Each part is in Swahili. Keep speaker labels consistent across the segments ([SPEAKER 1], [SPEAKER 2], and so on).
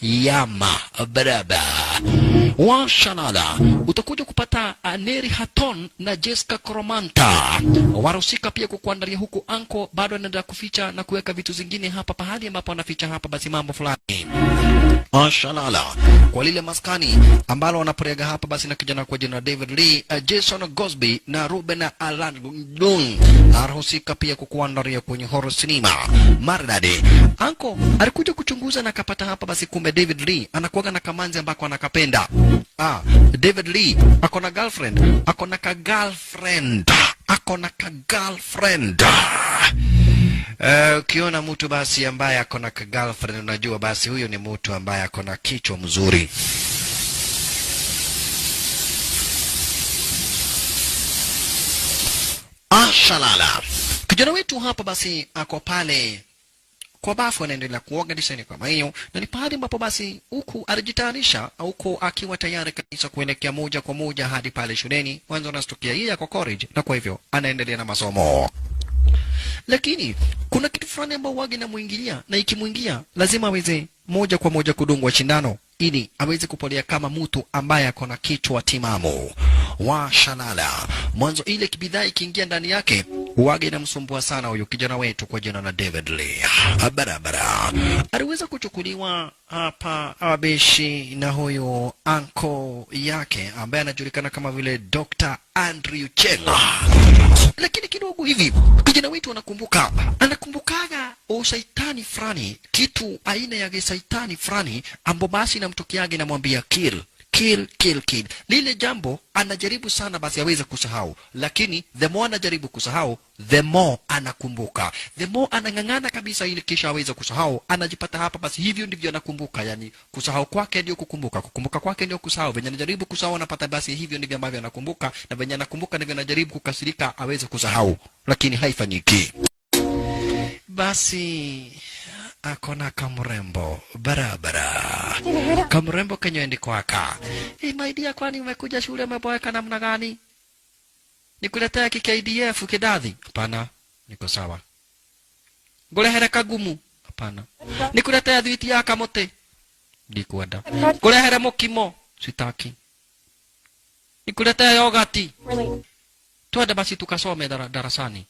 [SPEAKER 1] Yama Baraba Washalala. Utakuja kupata Neri Hatton na Jessica Cromanta warusika pia kukuandalia huku anko bado anaendelea kuficha na kuweka vitu zingine hapa pahali ambapo anaficha hapa basi mambo fulani. Mashallah. Kwa lile maskani ambalo wanaporega hapa basi na kijana kwa jina David Lee, Jason Gosby na Ruben Alan Dung arahusika pia kukuandalia kwenye horror cinema maridadi. Anko alikuja kuchunguza na akapata hapa basi kumbe David Lee anakuaga na kamanzi ambako anakapenda. David Lee ako na girlfriend, ako na ka girlfriend. Ukiona mtu basi ambaye ako na ka girlfriend unajua basi huyo ni mtu ambaye ako na kichwa mzuri. Ashalala. Kijana wetu hapa basi ako pale kwa bafu anaendelea kuoga diseni kama hiyo, na ni pale ambapo basi huku alijitayarisha huko akiwa tayari kabisa kuelekea moja kwa moja hadi pale shuleni. Mwanzo anastukia yeye kwa college na kwa hivyo anaendelea na masomo. Lakini kuna kitu fulani ambao wage na muingilia, na ikimuingia lazima aweze moja kwa moja kudungwa shindano ili aweze kupolea kama mtu ambaye ako na kichwa timamu. Washalala. Mwanzo ile kibidhaa ikiingia ndani yake wage inamsumbua sana huyo kijana wetu kwa jina la David Lee. Barabara. Aliweza kuchukuliwa hapa abeshi na huyo anko yake ambaye anajulikana kama vile Dr. Andrew Cheng. Lakini kidogo hivi kijana wetu anakumbukaga usaitani fulani, kitu aina ya saitani fulani ambapo basi namtokeage na mwambia kill. Lile jambo anajaribu sana basi aweze kusahau, lakini the more anajaribu kusahau the more anakumbuka, the more anang'ang'ana kabisa ili kisha aweze kusahau, anajipata hapa basi hivyo ndivyo anakumbuka. Yani kusahau kwake ndio kukumbuka, kukumbuka kwake ndio kusahau. Venye anajaribu kusahau anapata basi hivyo ndivyo ambavyo anakumbuka, na venye anakumbuka ndivyo anajaribu kukasirika aweze kusahau, lakini haifanyiki. Basi akona kamrembo barabara, kamrembo kenyendi kwaka. My dear, kwani umekuja shule umeboeka namna gani? Nikuletea KDF kidathi? Hapana, niko sawa. Ngurehere kagumu? Hapana. Nikuletea thwiti ya kamote? Ndikwenda. Ngurehere mukimo? Sitaki. Nikuletea yogati? Twende basi tukasome darasani.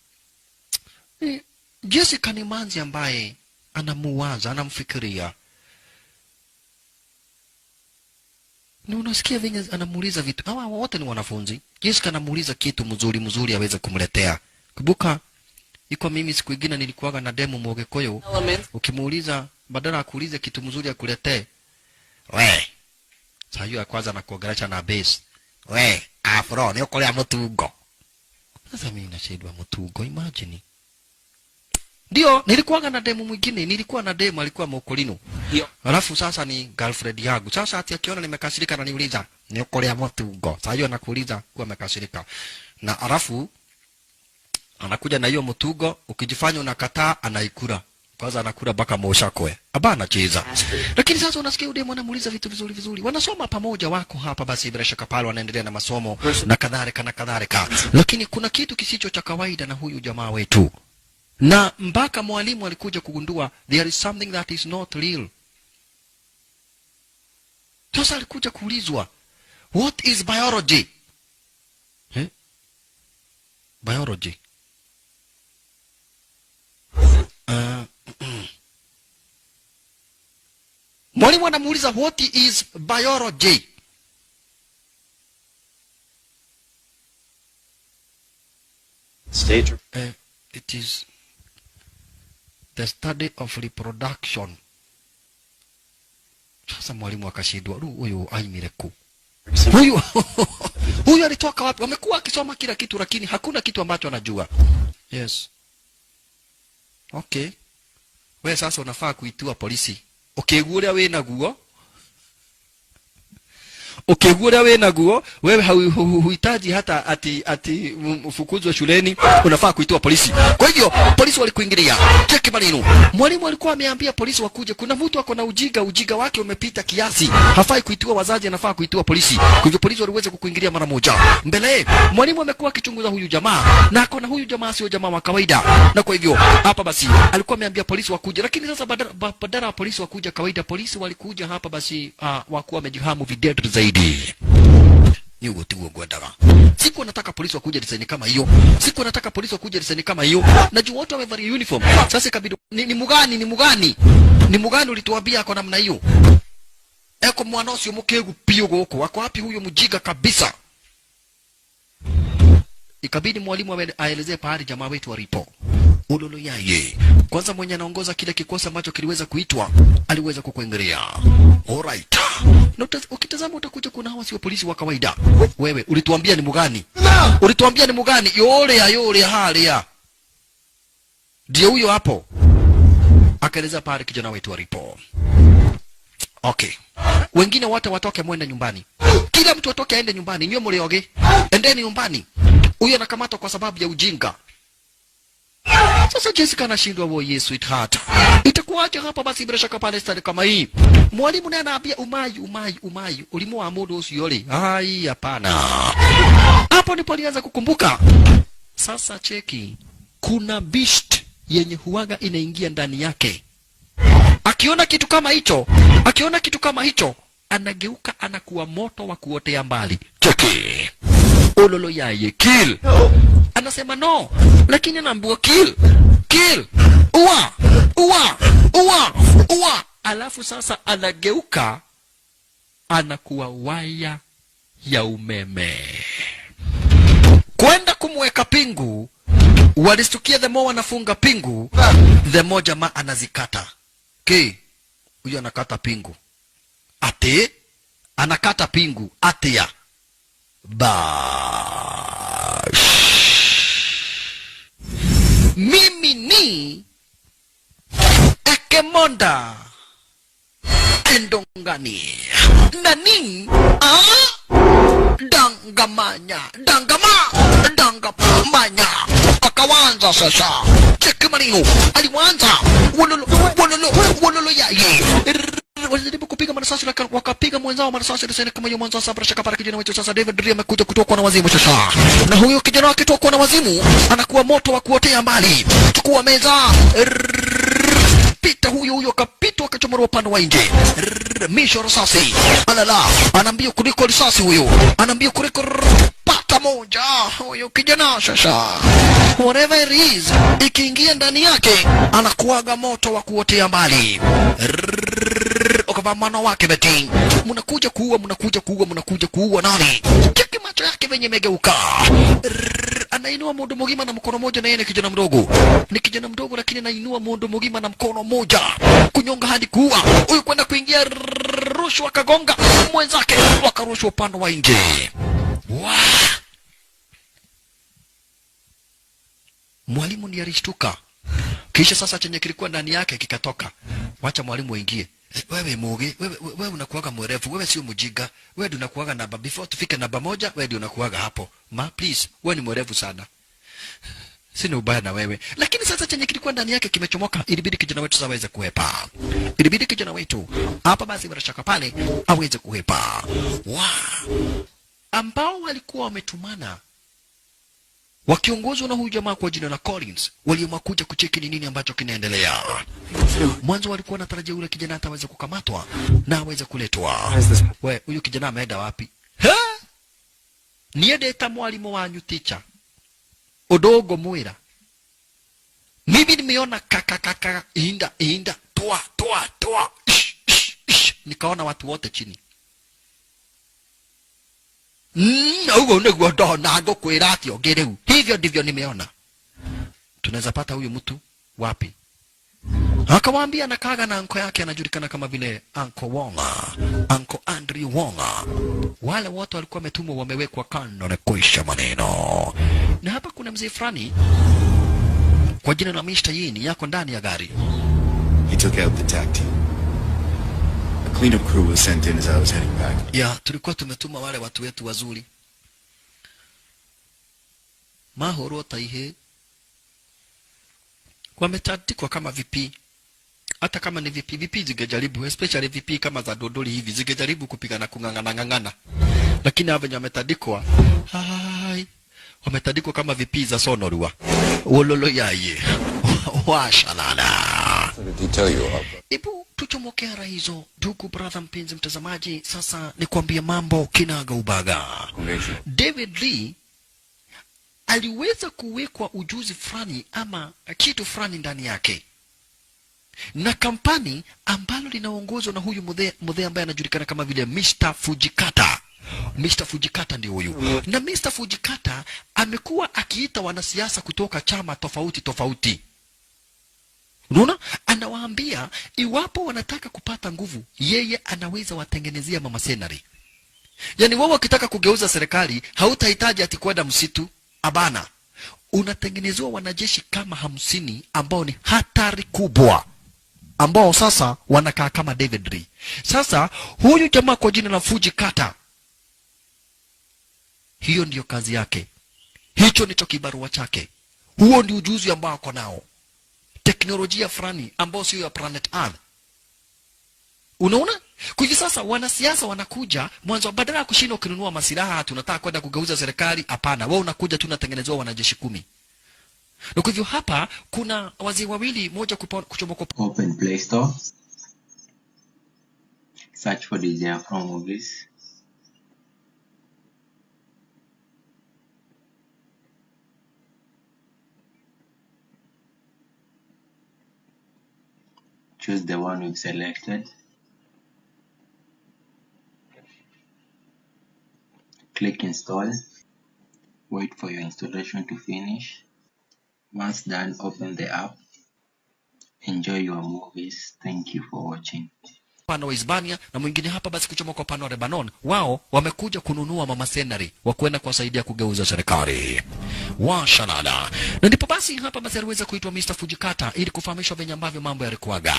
[SPEAKER 1] Jessica ni manzi ambaye anamuwaza, anamfikiria. Na unasikia venye anamuuliza vitu. Hawa wote ni wanafunzi. Jessica anamuuliza kitu mzuri aweze kumletea. Kumbuka iko mimi siku nyingine nilikuwaga na demo Mwogekoyo. Ukimuuliza badala ya kuuliza kitu mzuri akuletee. We. Sasa hiyo ya kwanza anakuongelesha na base. We, afro ni ukolea mutungo. Sasa mimi nashindwa mutungo, imagine. Ndio, nilikuwa na demo mwingine, nilikuwa na demo alikuwa Mokolino. Alafu sasa ni girlfriend yangu. Sasa ati akiona nimekasirika na niuliza, ni ukolea mutungo. Sasa hiyo anakuuliza kuwa amekasirika. Na alafu anakuja na hiyo mutungo, ukijifanya unakataa anaikula. Kwanza anakula baka moshakwe. Abana cheza. Lakini sasa unasikia yule mwana muuliza vitu vizuri. Wanasoma pamoja wako hapa basi bila shaka pale wanaendelea na masomo na kadhalika. Lakini kuna kitu kisicho cha kawaida na huyu jamaa wetu. Na mpaka mwalimu alikuja kugundua there is something that is not real. Sasa alikuja kuulizwa, what is biology? Biology. Mwalimu anamuuliza what is biology?
[SPEAKER 2] Stage.
[SPEAKER 1] It is the study of reproduction. Sasa mwalimu akashindwa, huyu aimireku. Huyu alitoka wapi? Wamekuwa akisoma kila kitu lakini hakuna kitu ambacho anajua. Yes. Okay. Wewe sasa unafaa kuitua polisi. Ukiguria wewe na guo. ukigura wewe na guo wewe huhitaji hata ati mfukuzwe shuleni, unafaa kuitwa polisi. Kwa hivyo polisi walikuingilia. Cheki maneno. Mwalimu alikuwa ameambia polisi wakuje, kuna mtu ako na ujiga wake umepita kiasi, hafai kuitwa wazazi, anafaa kuitwa polisi. Kwa hivyo polisi waliweza kukuingilia mara moja. Mbele mwalimu amekuwa akichunguza huyu jamaa na akona huyu jamaa sio jamaa wa kawaida, na kwa hivyo hapa basi alikuwa ameambia polisi wakuje, lakini sasa badala ya polisi wakuja kawaida, polisi walikuja hapa basi wakuwa wamejihamu videdri zaidi. Niugo tu ngwadaga. Siku nataka polisi wakuje design kama hiyo. Siku nataka polisi wakuje design kama hiyo. Najua wote wamevaa uniform. Sasa kabidi ni mugani ulituambia kwa namna hiyo. Eko mwana sio mukegu pio goko. Wako wapi huyo mjiga kabisa? Ikabidi mwalimu aelezee pahali jamaa wetu walipo. Ulolo yaye. Kwanza mwenye anaongoza kile kikosi ambacho kiliweza kuitwa aliweza kukuingilia. Alright. Na ukitazama utakuja kuna hawa sio polisi wa kawaida. Wewe ulituambia ni mugani? Ulituambia ni mugani? Yole halia. Ndio huyo hapo. Akaeleza pale kijana wetu alipo. Okay. Wengine wote watoke mwende nyumbani. Kila mtu atoke aende nyumbani. Nywe mlioge. Endeni nyumbani. Huyo anakamatwa kwa sababu ya ujinga. Sasa Jessica anashindwa woye sweetheart. Itakuwaje hapa basi bila shaka pale stadi kama hii? Mwalimu naye anaambia umai. Ulimuwa amudu usiyole. Ai hapana. Hapo ndipo alianza kukumbuka. Sasa cheki. Kuna beast yenye huwaga inaingia ndani yake. Akiona kitu kama hicho, anageuka anakuwa moto wa kuotea mbali. Cheki. Ololo yaye kill. Anasema no, lakini anaambiwa kill. Ua. Alafu sasa anageuka anakuwa waya ya umeme. Kwenda kumweka pingu, walistukia the more wanafunga pingu, the more jamaa anazikata. Huyo anakata pingu. Anakata pingu. Atia. Mimi ni Ekemonda Endongani Nani Dangamanya Akawanza sasa. Cheki maneno. Aliwanza Wololo yaye. Walizidi kupiga manasasi wakapiga mwenzao manasasi liseni kama hiyo mwanzo sabra shaka para kijana wetu sasa David Ria amekuja kutoka na wazimu sasa. Na huyo kijana wake kutoka na wazimu anakuwa moto wa kuotea mbali. Chukua meza. Pita huyo kapita akachomora upande wa nje. Misho risasi. Alala, anaambia kuliko risasi huyo. Anaambia kuliko pata moja. Huyo kijana sasa. Whatever it is, ikiingia ndani yake anakuaga moto wa kuotea mbali. Okavamano wake beti. Munakuja kuua nani? Cheki macho yake venye megeuka. Anainua mondo mugima na mkono moja na yeye ni kijana mdogo. Ni kijana mdogo lakini anainua mondo mugima na mkono moja. Kunyonga hadi kuua. Huyu kwenda kuingia rushwa kagonga mwenzake wakarushwa upande wa nje. Mwalimu ni alishtuka. Kisha sasa chenye kilikuwa ndani yake kikatoka. Wacha mwalimu aingie. Wewe Mugi, wewe unakuaga mwerevu, wewe sio mjiga. Wewe ndio unakuaga namba before tufike namba 1, wewe ndio unakuaga hapo. Please, wewe ni mwerevu sana. Sina ubaya na wewe. Lakini sasa chenye kilikuwa ndani yake kimechomoka, ilibidi kijana wetu sasa aweze kuhepa. Ilibidi kijana wetu hapa basi bila shaka pale aweze kuhepa. Ambao walikuwa wametumana wakiongozwa na huyu jamaa kwa jina la Collins, waliokuja kucheki ni nini ambacho kinaendelea. Mwanzo walikuwa wanatarajia yule kijana ataweza kukamatwa na aweze kuletwa. Wewe huyu kijana ameenda wapi? Niende mwalimu wanyu teacher. Odogo mwira. Mimi nimeona kaka inda toa. Nikaona watu wote chini. Hugo niguo ndona ngukwira atio ngiriu. Hivyo ndivyo nimeona. Tunaweza pata huyu mtu wapi? Akawaambia nakaga na anko yake anajulikana kama vile Uncle Wonga, Uncle Andrew Wonga. Wale wote walikuwa wametumwa wamewekwa kando na kuisha maneno. Na hapa kuna mzee fulani kwa jina la Mr. Yini yako ndani ya gari.
[SPEAKER 2] He took out the tag team. cleanup crew was sent in as I was heading back.
[SPEAKER 1] Ya, tulikuwa tumetuma wale watu wetu wazuri. Mahoro taihe. Wametandikwa kama VP. Hata kama ni VP zingejaribu, especially VP kama za Dodoli hivi, zingejaribu kupigana kung'ang'ana. Lakini hao wenye wametandikwa, hai, wametandikwa kama VP za Sonorua. Wololo yaye. Washalala. Ibu tuchomokea hizo, ndugu brother mpenzi mtazamaji, sasa nikwambie mambo kinaga ubaga. David Lee aliweza kuwekwa ujuzi fulani ama kitu fulani ndani yake na kampani ambalo linaongozwa na huyu mudhe ambaye anajulikana kama vile Mr. Fujikata. Mr. Fujikata ndio huyu. Na Mr. Fujikata amekuwa akiita wanasiasa kutoka chama tofauti. Unaona? Anawaambia iwapo wanataka kupata nguvu, yeye anaweza watengenezea mama senari. Yaani wao wakitaka kugeuza serikali, hautahitaji ati kwenda msitu. Abana. Unatengenezwa wanajeshi kama 50 ambao ni hatari kubwa, ambao sasa wanakaa kama David Lee. Sasa huyu jamaa kwa jina la Fujikata, hiyo ndiyo kazi yake. Hicho ndicho kibarua chake. Huo ndio ujuzi ambao ako nao. Teknolojia fulani ambao sio ya planet Earth. Unaona? Kwa hivyo sasa wanasiasa wanakuja mwanzo, badala ya kushinda kununua masilaha tunataka kwenda kugeuza serikali, hapana, wao unakuja tunatengenezwa wanajeshi 10. Na kwa hivyo hapa kuna wazee wawili, moja kuchomoka
[SPEAKER 3] Open Play Store, search for DJ Afro Movies, choose the one we've selected, click install, wait for your installation to finish. Once done, open the app, enjoy your movies. Thank you for watching.
[SPEAKER 1] Pano wa Hispania na mwingine hapa basi kuchomoka pano wa Lebanon, wao wamekuja kununua mama senari wa kwenda kuwasaidia kugeuza serikali. Washalala. Na ndipo basi hapa basi aliweza kuitwa Mr. Fujikata ili kufahamishwa venye ambavyo mambo yalikuwaga.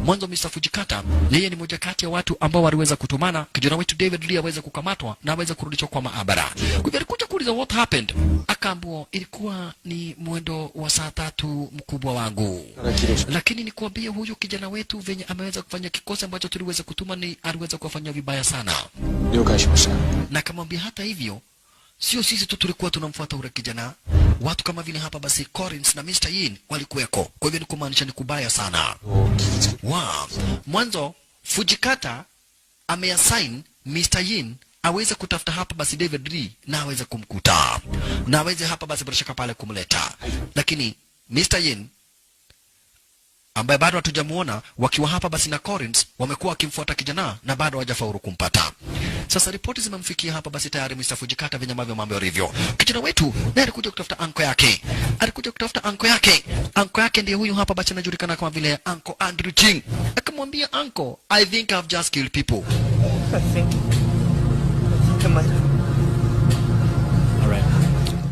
[SPEAKER 1] Mwanzo Mr. Fujikata yeye ni moja kati ya watu ambao waliweza kutumana kijana wetu David Lee aweze kukamatwa na aweze kurudishwa kwa maabara. Kwa hivyo alikuja kuuliza what happened. Akaambiwa ilikuwa ni mwendo wa saa 3 mkubwa wangu. Lakini nikwambie huyu kijana wetu venye ameweza kufanya kikosi ambacho tuliweza kutuma ni aliweza kufanya vibaya sana. Na kamwambia hata hivyo sio sisi tu tulikuwa tunamfuata ule kijana, watu kama vile hapa basi Collins na Mr. Yin walikuweko. Kwa hivyo ni kumaanisha ni kubaya sana. Mwanzo Fujikata ameassign Mr. Yin aweze kutafuta hapa basi David Lee na aweze kumkuta na aweze hapa basi bila shaka pale kumleta, lakini Mr. Yin ambaye bado hatujamuona wakiwa hapa basi na Collins wamekuwa wakimfuata kijana na bado hawajafaulu kumpata. Sasa ripoti zimemfikia hapa basi tayari Mr. Fujikata venye mambo yalivyo. Kijana wetu naye alikuja kutafuta anko yake. Anko yake ndiye huyu hapa basi anajulikana kama vile Uncle Andrew Ching. Akamwambia Uncle, I think I've just killed people. Alright.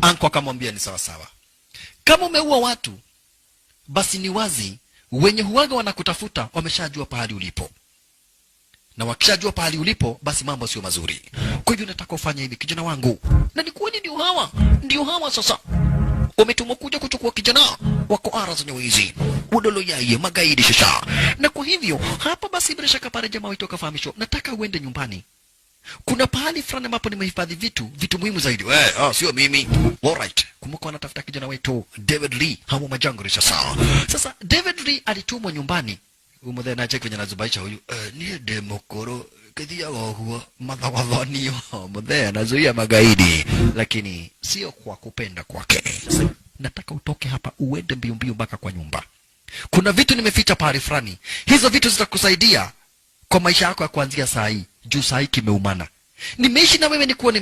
[SPEAKER 1] Uncle akamwambia ni sawa sawa. Kama umeua watu basi ni wazi wenye huaga wanakutafuta wameshajua pahali ulipo. Na wakishajua pahali ulipo basi mambo sio mazuri. Kwa hivyo nataka ufanye hivi kijana wangu. Na ni kweli ndio hawa sasa. Umetumwa kuja kuchukua kijana wako ara zenye wizi. Udolo yaye magaidi shisha. Na kwa hivyo hapa basi bila shaka pale jamaa wetu akafahamishwa, nataka uende nyumbani. Kuna pahali fulani ambapo nimehifadhi vitu muhimu zaidi. Sio mimi. Alright. Kumbuka wanatafuta kijana wetu David Lee hapo majangori sasa. Sasa David Lee alitumwa nyumbani. Umudhe na cheki kwenye nazubaisha huyu. Ni demokoro kadia huwa madhawadhani mudhe anazuia magaidi, lakini sio kwa kupenda kwake. Nataka utoke hapa uende mbio mpaka kwa nyumba. Kuna vitu nimeficha pale fulani. Hizo vitu zitakusaidia kwa maisha yako ya kuanzia saa hii. Juu saa hii kimeumana. Nimeishi na wewe nikuwa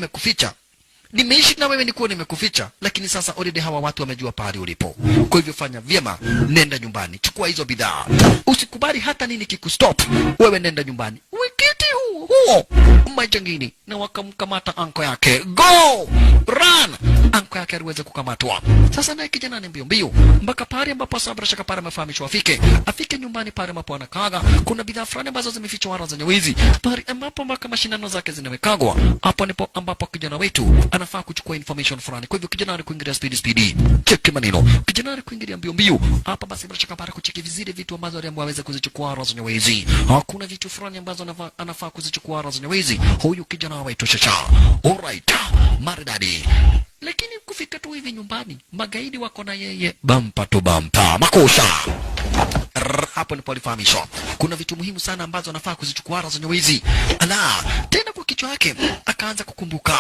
[SPEAKER 1] nimekuficha. Lakini sasa already hawa watu wamejua pahali ulipo. Kwa hivyo fanya vyema, nenda nyumbani. Chukua hizo bidhaa. Usikubali hata nini kikustop. Wewe nenda nyumbani. Wikiti huo majangini na wakamkamata anko yake. Go! Run! anko yake aliweza kukamatwa. Sasa naye kijana ni mbio mbio mpaka pale ambapo Sabra Shaka pale amefahamishwa afike nyumbani pale ambapo anakaga. Kuna bidhaa fulani ambazo zimefichwa wala zenye wizi pale ambapo mpaka mashindano zake zinawekagwa. Hapo ndipo ambapo kijana wetu anafaa kuchukua information fulani. Kwa hivyo kijana ni kuingilia speed cheki maneno, kijana ni kuingilia mbio mbio hapa. Basi Sabra Shaka pale kucheki vizile vitu ambazo aliambiwa aweze kuzichukua wala zenye wizi. Hakuna vitu fulani ambazo anafaa kuzichukua wala zenye wizi huyu kijana wetu Shasha. Alright, maridadi. Lakini kufika tu hivi nyumbani magaidi wako na yeye bampa to bampa makosa. Hapo ndipo alifahamishwa kuna vitu muhimu sana ambazo anafaa kuzichukua zenye wizi. Ala, tena kwa kichwa yake akaanza kukumbuka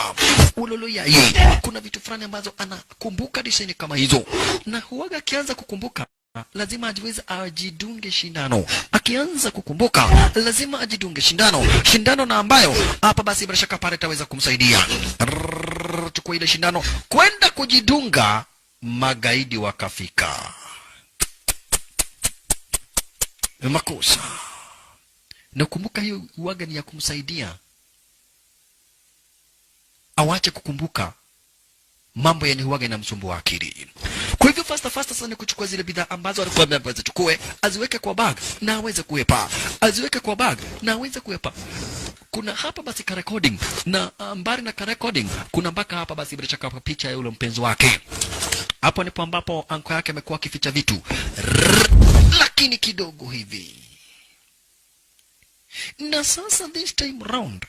[SPEAKER 1] ulolo yeye. Kuna vitu fulani ambazo anakumbuka diseni kama hizo, na huaga akianza kukumbuka lazima ajiweze ajidunge shindano. Akianza kukumbuka lazima ajidunge shindano na ambayo hapa basi bila shaka pale taweza kumsaidia. Chukua ile shindano kwenda kujidunga, magaidi wakafika. Makosa. Nakumbuka hiyo uwaga ni ya kumsaidia awache kukumbuka mambo yani huwaga inamsumbua akili. Kwa hivyo fasta sasa ni kuchukua zile bidhaa ambazo alikuwa ameambiwa zichukue, aziweke kwa bag na aweze kuepa. Kuna hapa basi ka recording na mbali na ka recording kuna mpaka hapa basi bila shaka picha ya yule mpenzi wake. Hapo ndipo ambapo anko yake amekuwa akificha vitu. Lakini kidogo hivi. Na sasa this time round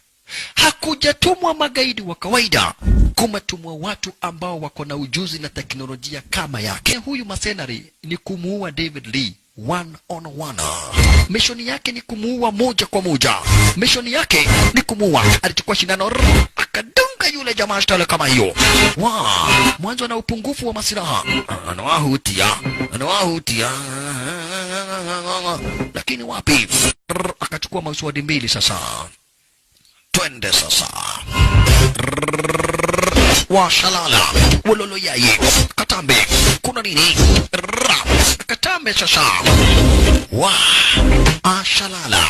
[SPEAKER 1] hakujatumwa magaidi wa kawaida, kumetumwa watu ambao wako na ujuzi na teknolojia kama yake. Huyu mercenary ni kumuua David Lee one on one. Mission yake ni kumuua moja kwa moja. Alichukua shindano akadunga yule jamaa shtale kama hiyo. Mwanzo na upungufu wa masilaha. Anawahutia. Lakini wapi? Akachukua mauswadi mbili sasa. Twende sasa. Washalala. Wololo yaye. Katambe. Kuna nini? Katambe sasa. Ashalala.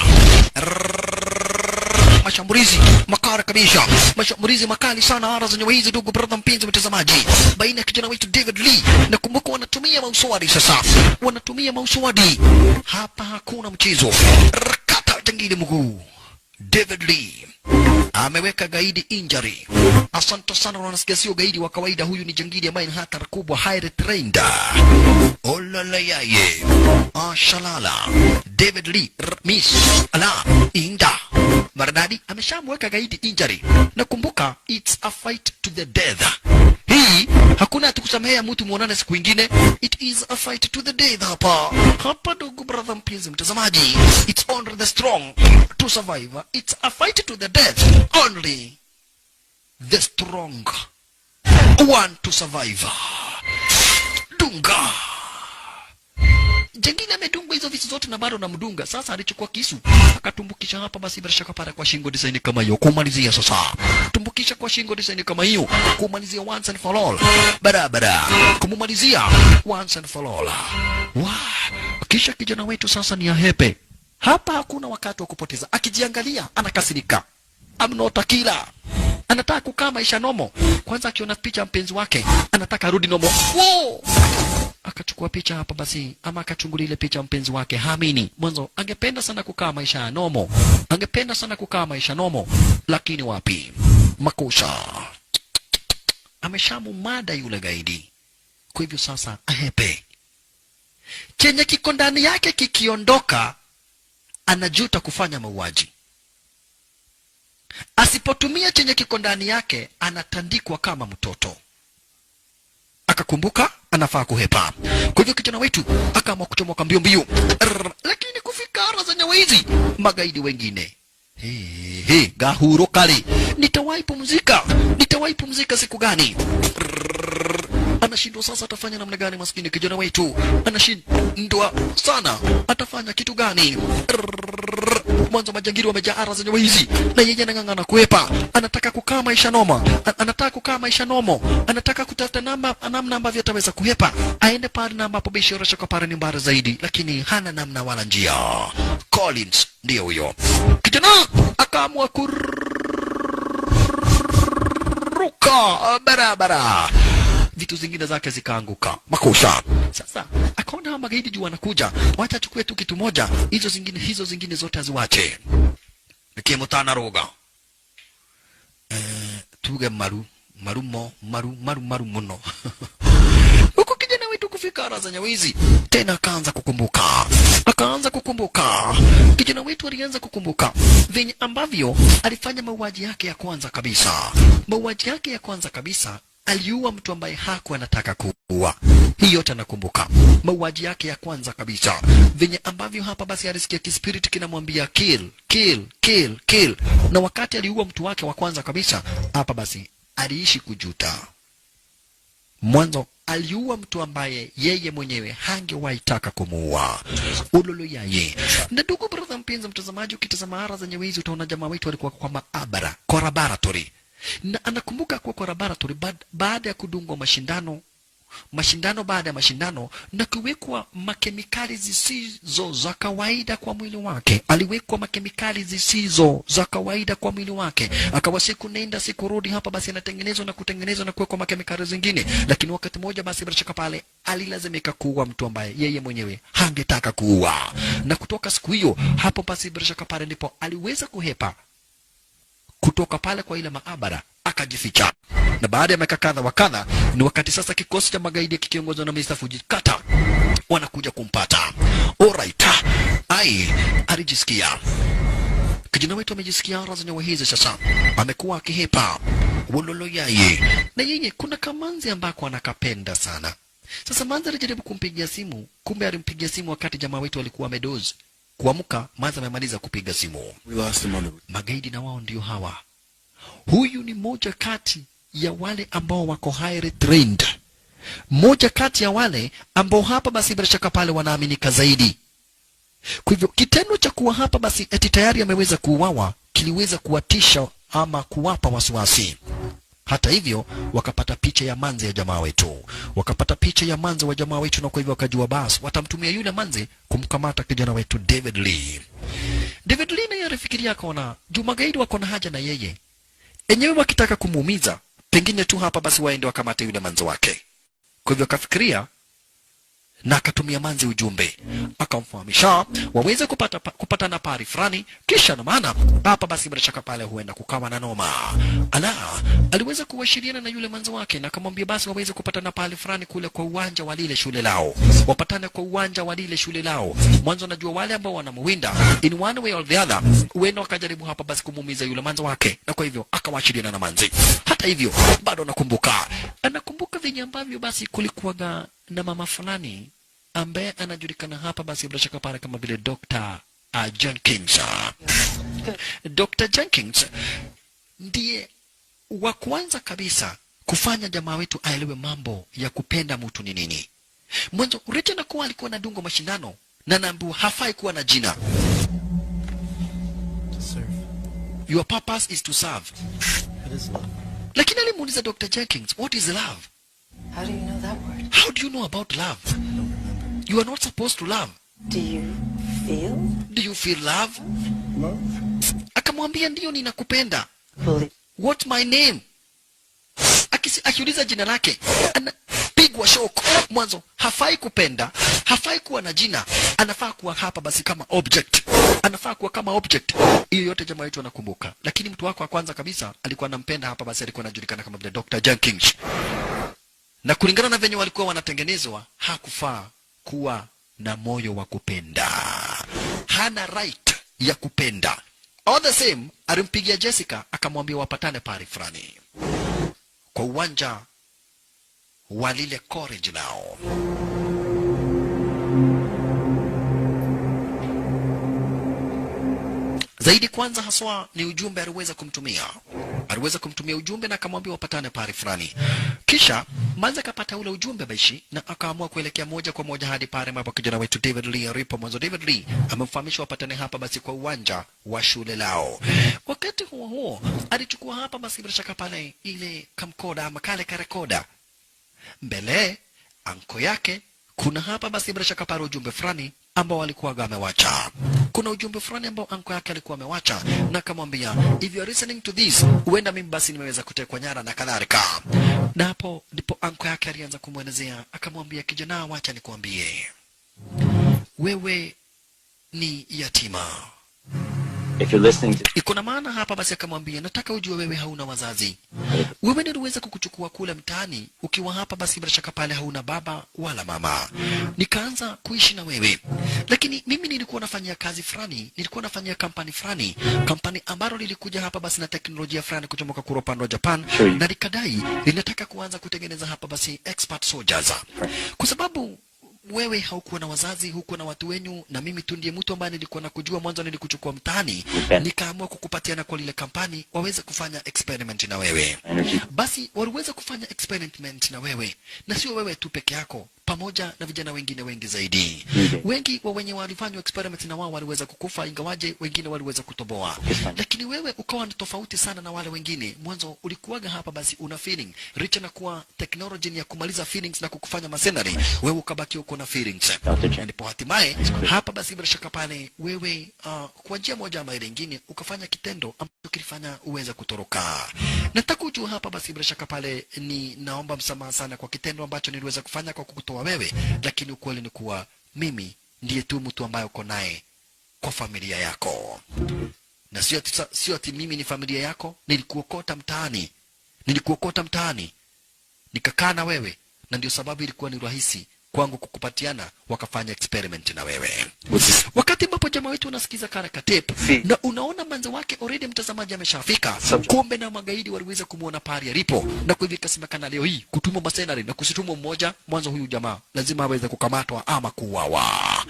[SPEAKER 1] Mashambulizi makali kabisa. Mashambulizi makali sana ara zenye wizi. Ndugu brother mpenzi mtazamaji, baina ya kijana wetu David Lee na kumbuka wanatumia mauswadi sasa. Hapa hakuna mchezo. Rakata jangili mguu. David Lee ameweka gaidi injury. Asante sana, unasikia sio gaidi wa kawaida, huyu ni jangili ambaye ni hatari kubwa, highly trained. Olala yaye. Ashalala. David Lee miss ala inda. Maradadi ameshamweka gaidi injury. Na kumbuka it's a fight to the death. Hii hakuna atukusamehea mtu muonane siku nyingine. It is a fight to the death hapa ndugu brother mpenzi mtazamaji. It's only the strong to survive. It's a fight to the death. Only the strong one to survive. Dunga. Jengine amedunga hizo visu zote na bado namdunga. Sasa alichukua kisu akatumbukisha hapa basi bila shaka para kwa shingo design kama hiyo. Kumalizia sasa. Tumbukisha kwa shingo design kama hiyo. Kumalizia once and for all. Barabara. Kumalizia once and for all. Kisha kijana wetu sasa ni ahepe. Hapa hakuna wakati wa kupoteza. Akijiangalia anakasirika. Amnota kila. Anataka kukaa maisha nomo. Kwanza akiona picha mpenzi wake anataka rudi nomo. Akachukua picha hapa basi, ama akachungulia ile picha mpenzi wake. Hamini mwanzo angependa sana kukaa maisha nomo, lakini wapi? Makosa. Ameshamumada yule gaidi. Kwa hivyo sasa ahepe. Chenye kiko ndani yake kikiondoka, anajuta kufanya mauaji. Asipotumia chenye kiko ndani yake, anatandikwa kama mtoto. Akakumbuka anafaa kuhepa. Kwa hivyo kijana wetu akaamua kuchomoka mbio. Lakini kufika ara zenye wizi magaidi wengine. Gahuro kali. Nitawahi pumzika siku gani? Anashindwa sasa atafanya namna gani maskini kijana wetu? Anashindwa sana atafanya kitu gani? Mwanzo majangili wamejaa ara zenye wizi na yeye anang'ang'ana kuepa. Anataka kukaa maisha nomo. Anataka kutafuta namna ambavyo ataweza kuhepa. Aende pale na ambapo bishara shaka pale ni mbaya zaidi, lakini hana namna wala njia. Collins ndio huyo. Kijana akaamua kuruka barabara. vitu zingine zake zikaanguka makusha. Sasa akaona magaidi juu anakuja, wacha chukue tu kitu moja, hizo zingine zote aziwache. Nikimutana roga tuge maru muno. Huko kijana wetu kufika Ara za Nyawizi tena akaanza kukumbuka. Kijana wetu alianza kukumbuka venye ambavyo alifanya mauaji yake ya kwanza kabisa. Aliua mtu ambaye hakuwa anataka kuua. Hiyo yote anakumbuka. Mauaji yake ya kwanza kabisa. Venye ambavyo hapa basi alisikia kispirit kinamwambia kill. Na wakati aliua mtu wake wa kwanza kabisa, hapa basi aliishi kujuta. Mwanzo aliua mtu ambaye yeye mwenyewe hangewahi taka kumuua. Ulolo yaye. Na ndugu brother mpenzi mtazamaji, ukitazama Ara za Nyawizi utaona jamaa wetu alikuwa kwa maabara, kwa laboratory. Na anakumbuka kwa laboratory baada ya kudungwa mashindano baada ya mashindano na kuwekwa makemikali zisizo za kawaida kwa mwili wake. Aliwekwa makemikali zisizo za kawaida kwa mwili wake. Akawa siku nenda siku rudi, hapa basi anatengenezwa na kuwekwa makemikali zingine. Lakini wakati mmoja basi bila shaka pale alilazimika kuua mtu ambaye yeye mwenyewe hangetaka kuua. Na kutoka siku hiyo hapo basi bila shaka pale ndipo aliweza kuhepa kutoka pale kwa ile maabara, akajificha. Na baada ya miaka kadha wa kadha, ni wakati sasa kikosi cha magaidi kikiongozwa na Mr. Fujikata wanakuja kumpata. Alright. Alijisikia. Kijana wetu amejisikia Ara za Nyawizi sasa. Amekuwa akihepa. Wololo yaye. Na yeye kuna kamanzi ambako anakapenda sana. Sasa manzi alijaribu kumpigia simu, kumbe alimpigia simu wakati jamaa wetu alikuwa amedozi. Kuamka manzi amemaliza kupiga simu. Magaidi na wao ndio hawa. Huyu ni moja kati ya wale ambao wako highly trained. Moja kati ya wale ambao hapa basi bila shaka pale wanaaminika zaidi. Kwa hivyo kitendo cha kuwa hapa basi eti tayari ameweza kuuawa kiliweza kuwatisha ama kuwapa wasiwasi. Hata hivyo wakapata picha ya manzi ya jamaa wetu. Wakapata picha ya manzi wa jamaa wetu, na kwa hivyo wakajua basi watamtumia yule manzi kumkamata kijana wetu David Lee. David Lee naye alifikiria akaona juu magaidi wako na haja na yeye. Enyewe wakitaka kumuumiza, pengine tu hapa basi waende wakamate yule manzi wake. Kwa hivyo akafikiria na akatumia manzi ujumbe. Akamfahamisha waweze kupata na pari fulani, kisha na maana hapa basi bila shaka pale huenda kukawa na noma. Aliweza kuwashiriana na yule manzi wake na akamwambia basi waweze kupata na pari fulani kule kwa uwanja wa lile shule lao. Wapatane kwa uwanja wa lile shule lao. Mwanzo najua wale ambao wanamuwinda in one way or the other huenda wakajaribu hapa basi kumuumiza yule manzi wake, na kwa hivyo akawashiriana na manzi. Hata hivyo bado anakumbuka venye ambavyo basi kulikuwa na mama fulani ambaye anajulikana hapa basi bila shaka pale kama vile Dr. Jenkins. Dr. Jenkins ndiye wa kwanza kabisa kufanya jamaa wetu aelewe mambo ya kupenda mtu ni nini. Mwanzo Richard anakuwa alikuwa na dungo mashindano na naambiwa hafai kuwa na jina. Your purpose is to serve.
[SPEAKER 4] What is love?
[SPEAKER 1] Lakini alimuuliza Dr. Jenkins, what is love?
[SPEAKER 5] How do you know that word?
[SPEAKER 1] How do you know about love? You are not supposed to love.
[SPEAKER 5] Do you feel?
[SPEAKER 1] Do you feel love?
[SPEAKER 4] Love?
[SPEAKER 1] Akamwambia ndio ninakupenda.
[SPEAKER 5] Fully.
[SPEAKER 1] What my name? Akiuliza jina lake, anapigwa shock. Mwanzo hafai kupenda, hafai kuwa na jina, anafaa kuwa hapa basi kama object. Anafaa kuwa kama object. Hiyo yote jamaa wetu anakumbuka. Lakini mtu wako wa kwanza kabisa alikuwa anampenda hapa basi alikuwa anajulikana kama vile Dr. Jenkins. Na kulingana na venye walikuwa wanatengenezwa, hakufaa kuwa na moyo wa kupenda. Hana right ya kupenda. All the same, alimpigia Jessica akamwambia wapatane pale fulani kwa uwanja wa lile college lao. Zaidi kwanza haswa ni ujumbe aliweza kumtumia. Aliweza kumtumia ujumbe na akamwambia wapatane pale fulani. Kisha Manza akapata ule ujumbe baishi na akaamua kuelekea moja kwa moja hadi pale ambapo kijana wetu David Lee alipo. Mwanzo David Lee amemfahamisha wapatane hapa basi kwa uwanja wa shule lao. Wakati huo alichukua hapa basi bila shaka pale ile kamkoda ama kale karekoda. Mbele anko yake kuna hapa basi bila shaka pale ujumbe fulani ambao walikuwa wamewacha. Kuna ujumbe fulani ambao anko yake alikuwa amewacha na akamwambia, if you are listening to this, huenda mimi basi nimeweza kutekwa nyara na kadhalika. Na hapo ndipo anko yake alianza kumwelezea, akamwambia, kijana, wacha nikwambie, wewe ni yatima.
[SPEAKER 6] If you're listening to
[SPEAKER 1] Iko na maana hapa basi, akamwambia, nataka ujue wewe hauna wazazi. Wewe niliweza kukuchukua kule mtaani, ukiwa hapa basi bila shaka pale hauna baba wala mama. Nikaanza kuishi na wewe. Lakini mimi nilikuwa nafanyia kazi fulani, nilikuwa nafanyia kampani fulani, kampani ambalo lilikuja hapa basi na teknolojia fulani kutoka kwa upande wa Japan, na likadai linataka kuanza kutengeneza hapa basi expert soldiers. Kwa sababu wewe haukuwa na wazazi, hukuwa na watu wenyu, na mimi tu ndiye mtu ambaye nilikuwa nakujua mwanzo, nilikuchukua mtaani, nikaamua kukupatiana kwa lile kampani waweze kufanya experiment na wewe. Basi waliweza kufanya experiment na wewe, na sio wewe tu peke yako, pamoja na vijana wengine wengi zaidi. Wengi wa wenye walifanywa experiment na wao waliweza kukufa, ingawaje wengine waliweza kutoboa. Lakini wewe ukawa ni tofauti sana na wale wengine. Mwanzo ulikuwaga hapa basi una feeling, richa na kuwa technology ni ya kumaliza feelings na kukufanya mercenary, wewe ukabaki uko na feelings. Ndipo hatimaye hapa basi bila shaka pale wewe kwa njia moja ama ile nyingine ukafanya kitendo ambacho kilifanya uweze kutoroka. Nataka ujue hapa basi bila shaka pale, ni naomba msamaha sana kwa kitendo ambacho niliweza kufanya kwa kukutoa wewe, lakini ukweli ni kuwa mimi ndiye tu mtu ambaye uko naye kwa familia yako. Na sio ati mimi ni familia yako, nilikuokota mtaani nikakaa na wewe, na ndio sababu ilikuwa ni rahisi kwangu kukupatiana wakafanya experiment na wewe. Wakati ambapo jamaa wetu unasikiza karaka tape na unaona manzo wake already mtazamaji ameshafika, kumbe na magaidi waliweza kumuona pari alipo, na kwa hivyo ikasemekana leo hii kutuma masenari na kusitumwa mmoja, mwanzo huyu jamaa lazima aweze kukamatwa ama kuuawa.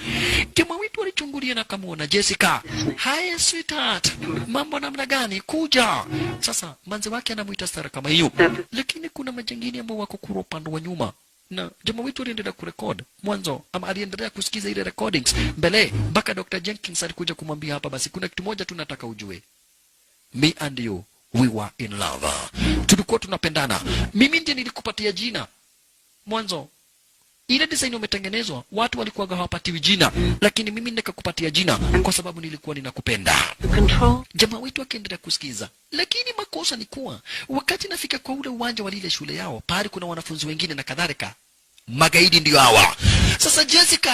[SPEAKER 1] Jamaa wetu alichungulia na kumuona Jessica. Hi sweetheart, mambo namna gani? Kuja. Sasa manzo wake anamuita stara kama hiyo, lakini kuna majangini ambao wako kura upande wa nyuma. Na jamaa wetu aliendelea kurekod mwanzo, ama aliendelea kusikiza ile recordings mbele, mpaka Dr. Jenkins alikuja kumwambia, hapa basi kuna kitu moja tunataka ujue, me and you we were in love, tulikuwa tunapendana. Mimi ndiye nilikupatia jina mwanzo, ile design umetengenezwa watu walikuwa hawapatiwi jina, lakini mimi nikakupatia jina kwa sababu nilikuwa ninakupenda. Jamaa wetu akaendelea kusikiza, lakini makosa ni kuwa wakati nafika kwa ule uwanja wa lile shule yao, pale kuna wanafunzi wengine na kadhalika, magaidi ndio hawa. Sasa Jessica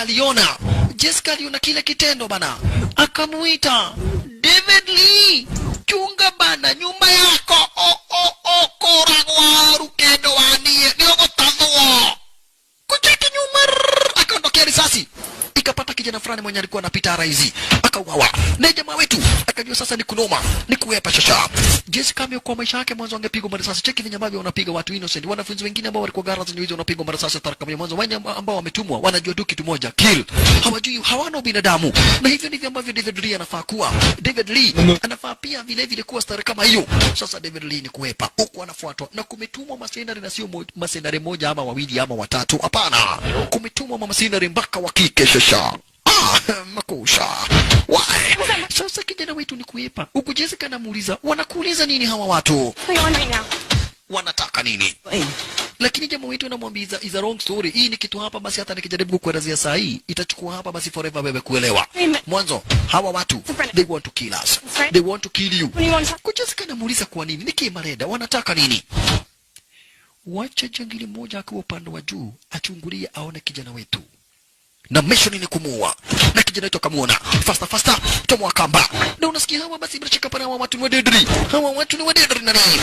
[SPEAKER 1] aliona kile kitendo bana, akamuita David Lee, chunga bana nyumba yako, koragwa rukendo wanie niogotazwa kucheki nyuma, akaondokea risasi ikapata kijana fulani mwenye alikuwa anapita raizi, akauawa. Na jamaa wetu akajua sasa ni kunoma, ni kuepa shasha. Jessica amekuwa maisha yake mwanzo angepigwa marisasi. Cheki vile ambavyo wanapiga watu innocent, wanafunzi wengine ambao walikuwa garage hizo wanapigwa marisasi taraka mwanzo. Wenye ambao wametumwa wanajua tu kitu moja, kill. Hawajui, hawana binadamu. Na hivyo ndivyo ambavyo David Lee anafaa kuwa. David Lee anafaa pia vile vile kuwa stari kama hiyo. Sasa David Lee ni kuepa, huko anafuatwa na kumetumwa masenari, na sio masenari moja ama wawili ama watatu, hapana, kumetumwa masenari mpaka wa kike shasha. Makusha. Why? Sasa kijana wetu ni kuepa. Huku Jessica anamuuliza, wanakuuliza nini hawa watu? Wanataka nini? Lakini jamaa wetu anamwambia is a wrong story. Hii ni kitu hapa basi, hata nikijaribu kuelezea saa hii itachukua hapa basi forever wewe kuelewa. Mwanzo hawa watu they want to kill us. They want to kill you. Kwa Jessica anamuuliza kwa nini? Nikimareda wanataka nini? Wacha jangili mmoja akiwa upande wa juu achungulie aone kijana wetu, na mission ni kumuua, na kijana wetu akamuona faster tomo kamba. Na unasikia hawa basi bila shaka pana hawa watu ni wadedri, na nini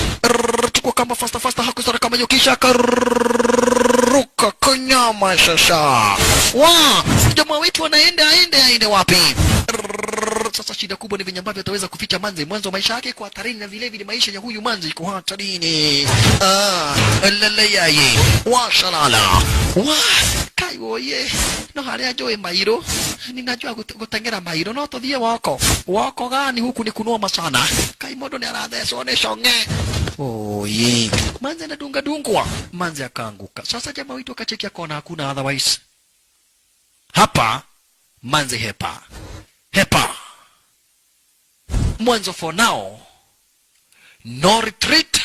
[SPEAKER 1] tuko kamba faster hakusara kama hiyo, kisha karuka kanyama shasha. Wa jamaa wetu anaenda aende wapi? Sasa shida kubwa ni venye ambavyo ataweza kuficha manzi. Mwanzo maisha yake kwa hatarini, na vile vile maisha ya huyu manzi iko hatarini. Lalayaye washalala wa kai oye no haria joe mairo, ninajua gutengera mairo no tuthie wako gani huku ni kunoma sana, kai modo ni arathecwo ni shonge. Oye manzi anadunga dungwa, manzi akaanguka. Sasa jamaa wetu akacheki akaona hakuna otherwise hapa, manzi hepa mwanzo. For now no retreat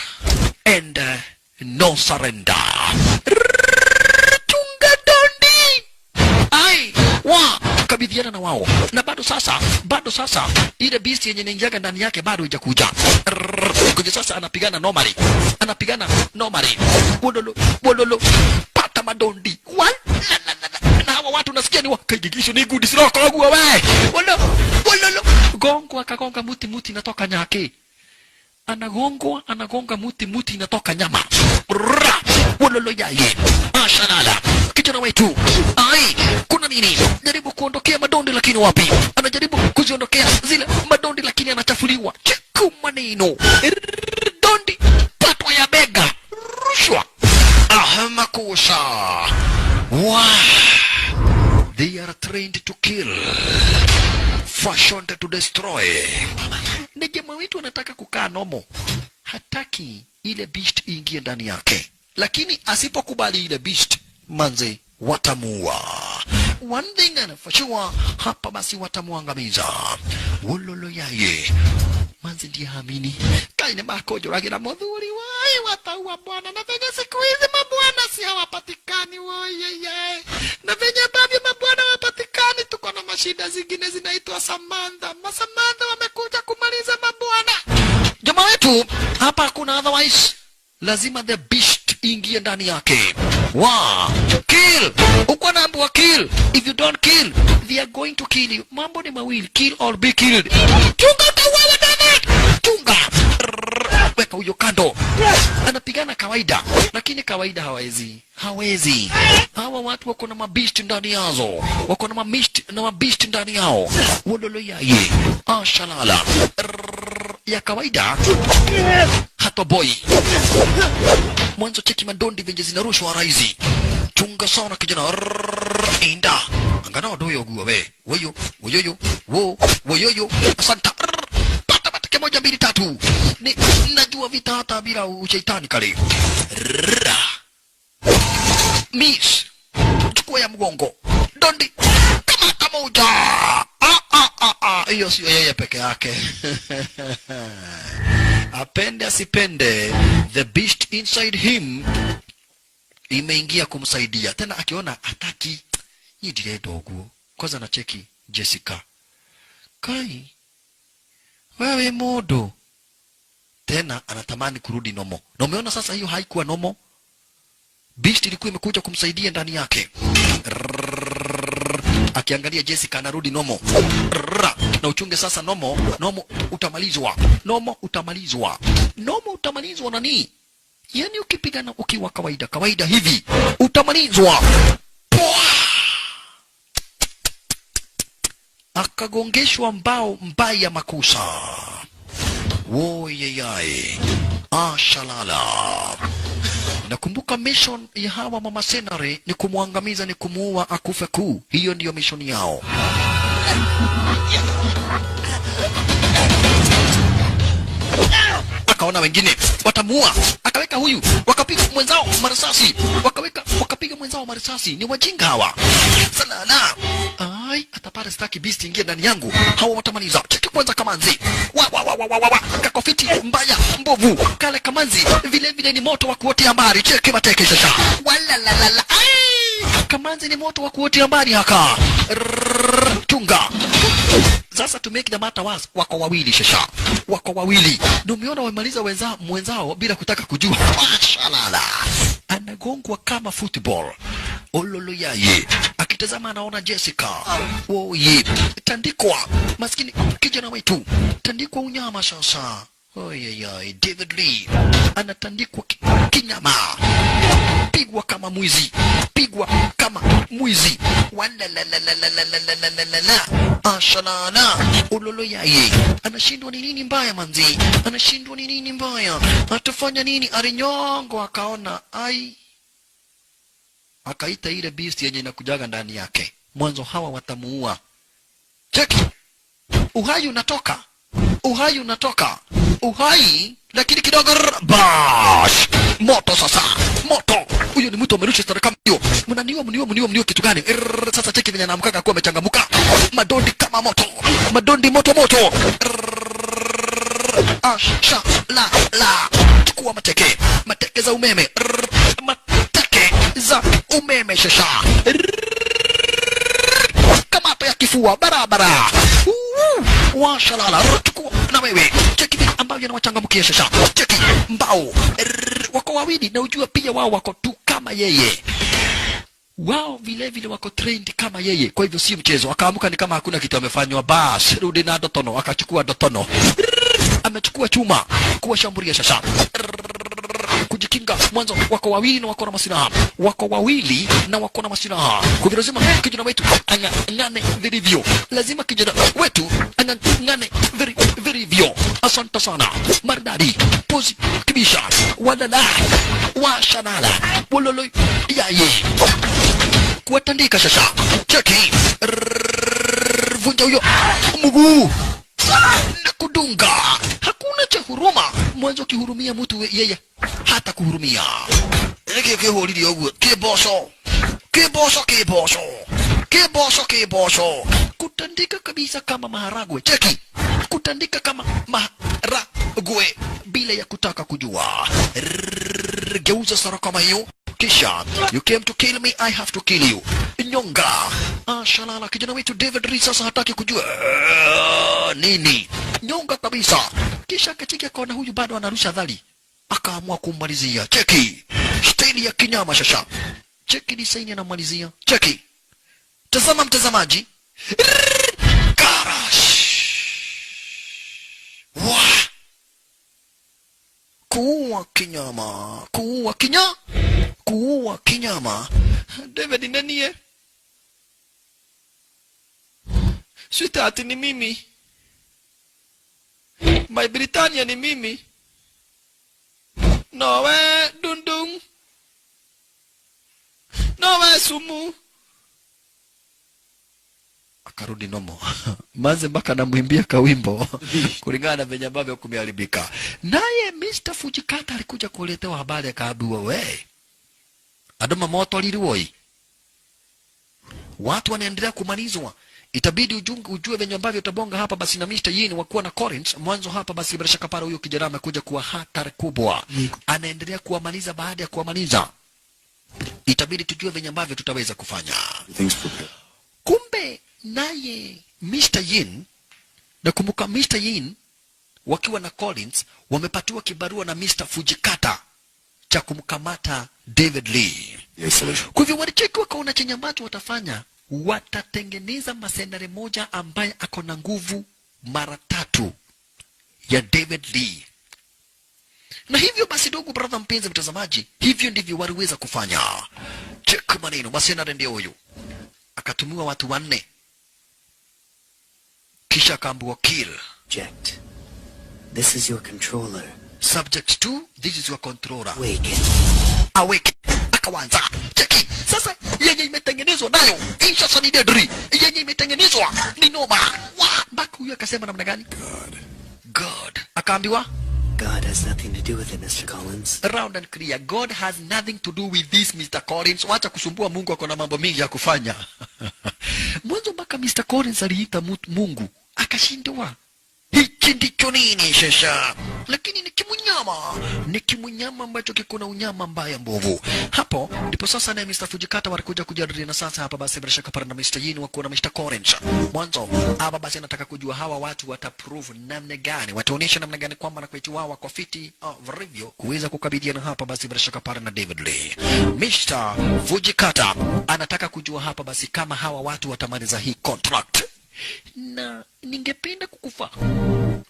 [SPEAKER 1] and no surrender. Chunga dondi ai wa kabidhiana na wao. Na bado sasa ile beast yenye inaingiaga ndani yake bado haijakuja. Kuja sasa anapigana normally. Wololo pata madondi. Na hawa watu nasikia ni wakagigisho ni good sio kagua wewe. Wololo gongo akagonga muti inatoka nyake. Anagonga muti inatoka nyama. Wololo yaye. Mashallah. Kijana wetu. Ai, kuna nini? Jaribu kuondokea madondi lakini wapi? Anajaribu kuziondokea zile madondi lakini anachafuliwa. Cheku maneno. Dondi patwa ya bega. Rushwa. Makusha. Wow. They are trained to kill. Fashioned to destroy. Na jamaa wetu anataka kukaa nomo. Hataki ile beast ingie ndani yake. Lakini asipokubali ile beast, manze watamuua. One thing anafashua hapa basi watamuangamiza. Wololo yaye. Manze ndiye hamini. Kaine makojo ragira modhuri wai wataua bwana. Na venye siku hizi mabwana si hawapatikani wai yaye. Na venye babi mabwana hawapatikani tuko na mashida zingine zinaitwa Samantha. Masamantha wamekuja kumaliza mabwana. Jamaa wetu hapa kuna otherwise. Lazima the beast ingie ndani yake. Kill. Uko naambiwa kill. If you don't kill, they are going to kill you. Mambo ni mawili, kill or be killed. Chunga utawawa ndani. Chunga. Weka huyo kando. Anapigana kawaida, lakini kawaida hawezi. Hawa watu wako na mabeast ndani yazo. Wako na mabeast ndani yao. Wololo yaye. Shalala. Ya kawaida hata boy mwanzo cheki madondi venye zinarushwa raizi. Chunga sana kijana. Inda angana wadoyo guwa we woyoyo asanta pata matake 1 2 3 ni najua vita hata bila ushaitani kale. Miss chukua ya mgongo dondi kamata moja. Hiyo sio yeye peke yake. Apende asipende, the beast inside him imeingia kumsaidia. Tena akiona ataki hii ndiye dogo. Kwanza na cheki Jessica. Kai wewe modo. Tena anatamani kurudi nomo. Na umeona sasa hiyo haikuwa nomo. Beast ilikuwa imekuja kumsaidia ndani yake. Akiangalia Jessica anarudi nomo. Na uchunge sasa nomo utamalizwa. Nomo utamalizwa nani? Yani ukipigana ukiwa kawaida hivi utamalizwa. Akagongeshwa mbao mbaya makusa. Woyeyai. Shalala. Nakumbuka mission ya hawa mama senare ni kumuangamiza, ni kumuua akufe kuu. Hiyo ndiyo mission yao. Akaona wengine watamuua, akaweka huyu, wakapiga mwenzao marisasi, wakapiga mwenzao marisasi. Ni wajinga hawa. Salala. Ai, atapata staki beast ingia ndani yangu. Hawa watamaliza. Cheki kwanza kamanzi. Kakofiti mbaya mbovu. Kale kamanzi vile ni moto wa kuotea mbali. Cheki mateke sasa. Wala. Ai! Kamanzi ni moto wa kuotea mbali haka. Chunga. Sasa to make the matter worse, wako wawili shasha. Ndio umeona wamaliza mwenzao bila kutaka kujua. Shalala. Anagongwa kama football. Ololo yaye. Akitazama anaona Jessica. Oye. Tandikwa. Maskini kijana wetu. Tandikwa unyama sasa. Oye. David Lee. Anatandikwa kinyama. Pigwa kama mwizi. Wala. Shalala. Ololo yaye. Anashindwa ni nini mbaya manzi. Atafanya nini? Arinyongo akaona. Ai. Akaita ile beast yenye inakujaga ndani yake. Mwanzo hawa watamuua. Cheki. Uhai unatoka. Lakini kidogo bash. Moto sasa. Huyo ni mtu amerusha staraka mbio. Mnaniwa kitu gani? Sasa cheki venye anaamkaka kuwa amechangamuka. Madondi kama moto. Moto. La. Chukua mateke za umeme. Mateke za umeme shasha. Kama hapa ya kifua barabara. Washalala chukua na wewe. Cheki vile ambavyo anawachangamkia sasa. Cheki mbao. Wako wawili na ujua pia wao wako tu kama yeye. Wao vile vile wako trained kama yeye. Kwa hivyo si mchezo. Akaamka ni kama hakuna kitu amefanywa. Bas, rudi na dotono. Akachukua dotono. Amechukua chuma kuwashambulia sasa. Kujikinga mwanzo wako wawili na wako na masilaha. Wako wawili na wako na masilaha. Kwa hivyo lazima kijana wetu ang'ane vilivyo. Lazima kijana wetu ang'ane vilivyo. Asante sana. Maridadi. Pozi kibisha. Walala. Washanala. Wololo yaye. Kuwatandika sasa. Cheki. Vunja huyo mguu. Na kudunga. Hakuna cha huruma. Mwanzo kihurumia mtu yeye hata kuhurumia. Kihorili yogu. Kiboso. Kiboso kiboso. Kiboso kiboso. Kutandika kabisa kama maharagwe. Cheki. Kutandika kama maharagwe bila ya kutaka kujua. Geuza sara kama hiyo. Kisha, you came to kill me, I have to kill you. Nyonga. Shalala, kijana wetu David Reed sasa hataki kujua nini. Nyonga kabisa. Kisha katika kona huyu bado anarusha dhali. Akaamua kummalizia. Cheki. Staili ya kinyama shasha. Cheki design anamalizia. Cheki. Tazama mtazamaji. Karash. Wah. Kuua kinyama. Kuua kinyama. David nanie. Sweetheart ni mimi. My Britannia ni mimi. Nowe dundung. Nowe sumu. Akarudi nomo. Manze mpaka namwimbia kawimbo kulingana na venye ambavyo kumeharibika. Naye Mr. Fujikata alikuja kuletewa habari akaambiwa we. Adoma moto liliwoi. Watu wanaendelea kumalizwa. Itabidi ujue venye ambavyo utabonga hapa basi na Mr. Yin wakuwa na Collins. Mwanzo hapa basi bila shaka para huyo kijana amekuja kuwa hatari kubwa. Anaendelea kuwamaliza baada ya kuwamaliza. Itabidi tujue venye ambavyo tutaweza kufanya. Kumbe naye Mr. Yin na kumbuka Mr. Yin wakiwa na Collins wamepatiwa kibarua na Mr. Fujikata cha kumkamata David Lee. Kwa hivyo walicheki wakaona chenye ambacho watafanya, watatengeneza masenare moja ambaye ako na nguvu mara 3 ya David Lee. Na hivyo basi ndugu brother mpenzi mtazamaji, hivyo ndivyo waliweza kufanya. Cheki maneno, masenare ndio huyu. Akatumiwa watu 4. Kisha akaambiwa kill.
[SPEAKER 4] Object. This is your controller.
[SPEAKER 1] Subject 2, this is your controller.
[SPEAKER 4] Awake.
[SPEAKER 1] Akawanza. Cheki. Sasa yenye imetengenezwa nayo insha sani dedri. Yenye imetengenezwa ni noma. Mpaka huyu akasema namna gani? God. Akaambiwa
[SPEAKER 4] God has nothing to do with it, Mr. Collins.
[SPEAKER 1] Round and clear. God has nothing to do with this, Mr. Collins. Wacha kusumbua Mungu, ako na mambo mingi ya kufanya. Mwanzo mpaka Mr. Collins aliita Mungu akashindwa. Hiki ndicho nini shasha? Lakini ni kimunyama ambacho kiko na unyama mbaya mbovu. Hapo ndipo sasa na Mr. Fujikata walikuja kujadili na sasa hapa basi bila shaka para na Mr. Yin wako na Mr. Collins. Mwanzo hapa basi anataka kujua hawa watu wataprove namna gani, wataonyesha namna gani kwamba na kwetu wao wako fiti review kuweza kukabiliana hapa basi bila shaka para na David Lee. Mr. Fujikata anataka kujua hapa basi kama hawa watu watamaliza hii contract. Na ningependa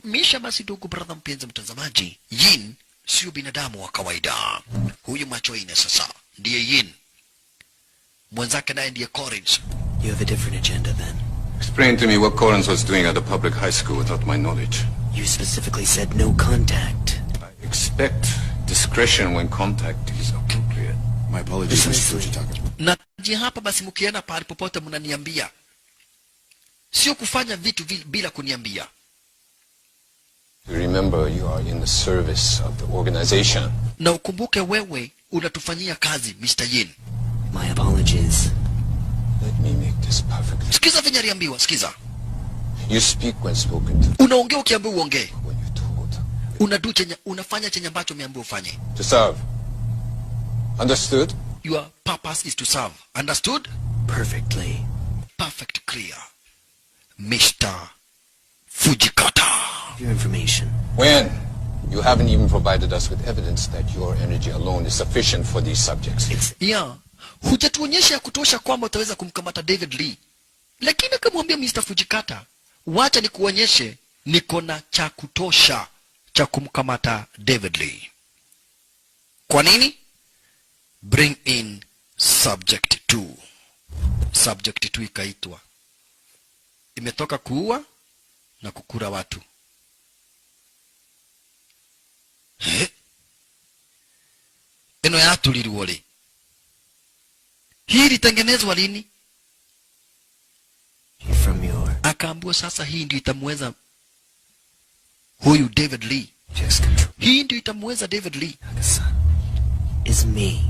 [SPEAKER 1] misha basi ndugu brother mpenzi mtazamaji, Yin sio binadamu wa kawaida. Huyu macho ine sasa ndiye Yin. Mwenzake naye ndiye Collins.
[SPEAKER 4] You have a different agenda then.
[SPEAKER 2] Explain to me what Collins was doing at the public high school without my knowledge.
[SPEAKER 4] You specifically said no contact.
[SPEAKER 2] I expect discretion when contact is appropriate.
[SPEAKER 7] My apologies, Mr. Fujitaka.
[SPEAKER 1] Na hapa basi mkienda pale popote mnaniambia. Sio kufanya vitu bila kuniambia.
[SPEAKER 2] Remember, you are in the service of the organization.
[SPEAKER 1] Na ukumbuke wewe unatufanyia kazi, Mr. Yin.
[SPEAKER 4] My apologies.
[SPEAKER 2] Let me make this perfectly.
[SPEAKER 1] Sikiza venye aliambiwa, sikiza.
[SPEAKER 2] You speak when spoken to.
[SPEAKER 1] Unaongea ukiambiwa uongee.
[SPEAKER 2] When you're told.
[SPEAKER 1] Unafanya chenye ambacho umeambiwa ufanye.
[SPEAKER 2] To serve. Understood?
[SPEAKER 1] Your purpose is to serve. Understood?
[SPEAKER 4] Perfectly.
[SPEAKER 1] Perfect, clear. Mr. Fujikata.
[SPEAKER 4] Your information.
[SPEAKER 2] When you haven't even provided us with evidence that your energy alone is sufficient for these subjects.
[SPEAKER 1] Yeah, hujatuonyesha ya kutosha kwamba utaweza kumkamata David Lee. Lakini akamwambia Mr. Fujikata, wacha nikuonyeshe niko na cha kutosha cha kumkamata David Lee. Kwa nini? Bring in subject 2. Subject 2 ikaitwa. Imetoka kuua na kukura watu. Eno ya tuliliwole. Hii ilitengenezwa lini?
[SPEAKER 4] From your
[SPEAKER 1] Akaambiwa sasa hii ndio itamweza huyu David Lee.
[SPEAKER 4] just control.
[SPEAKER 1] Hii ndio itamweza David Lee.
[SPEAKER 4] Son is me.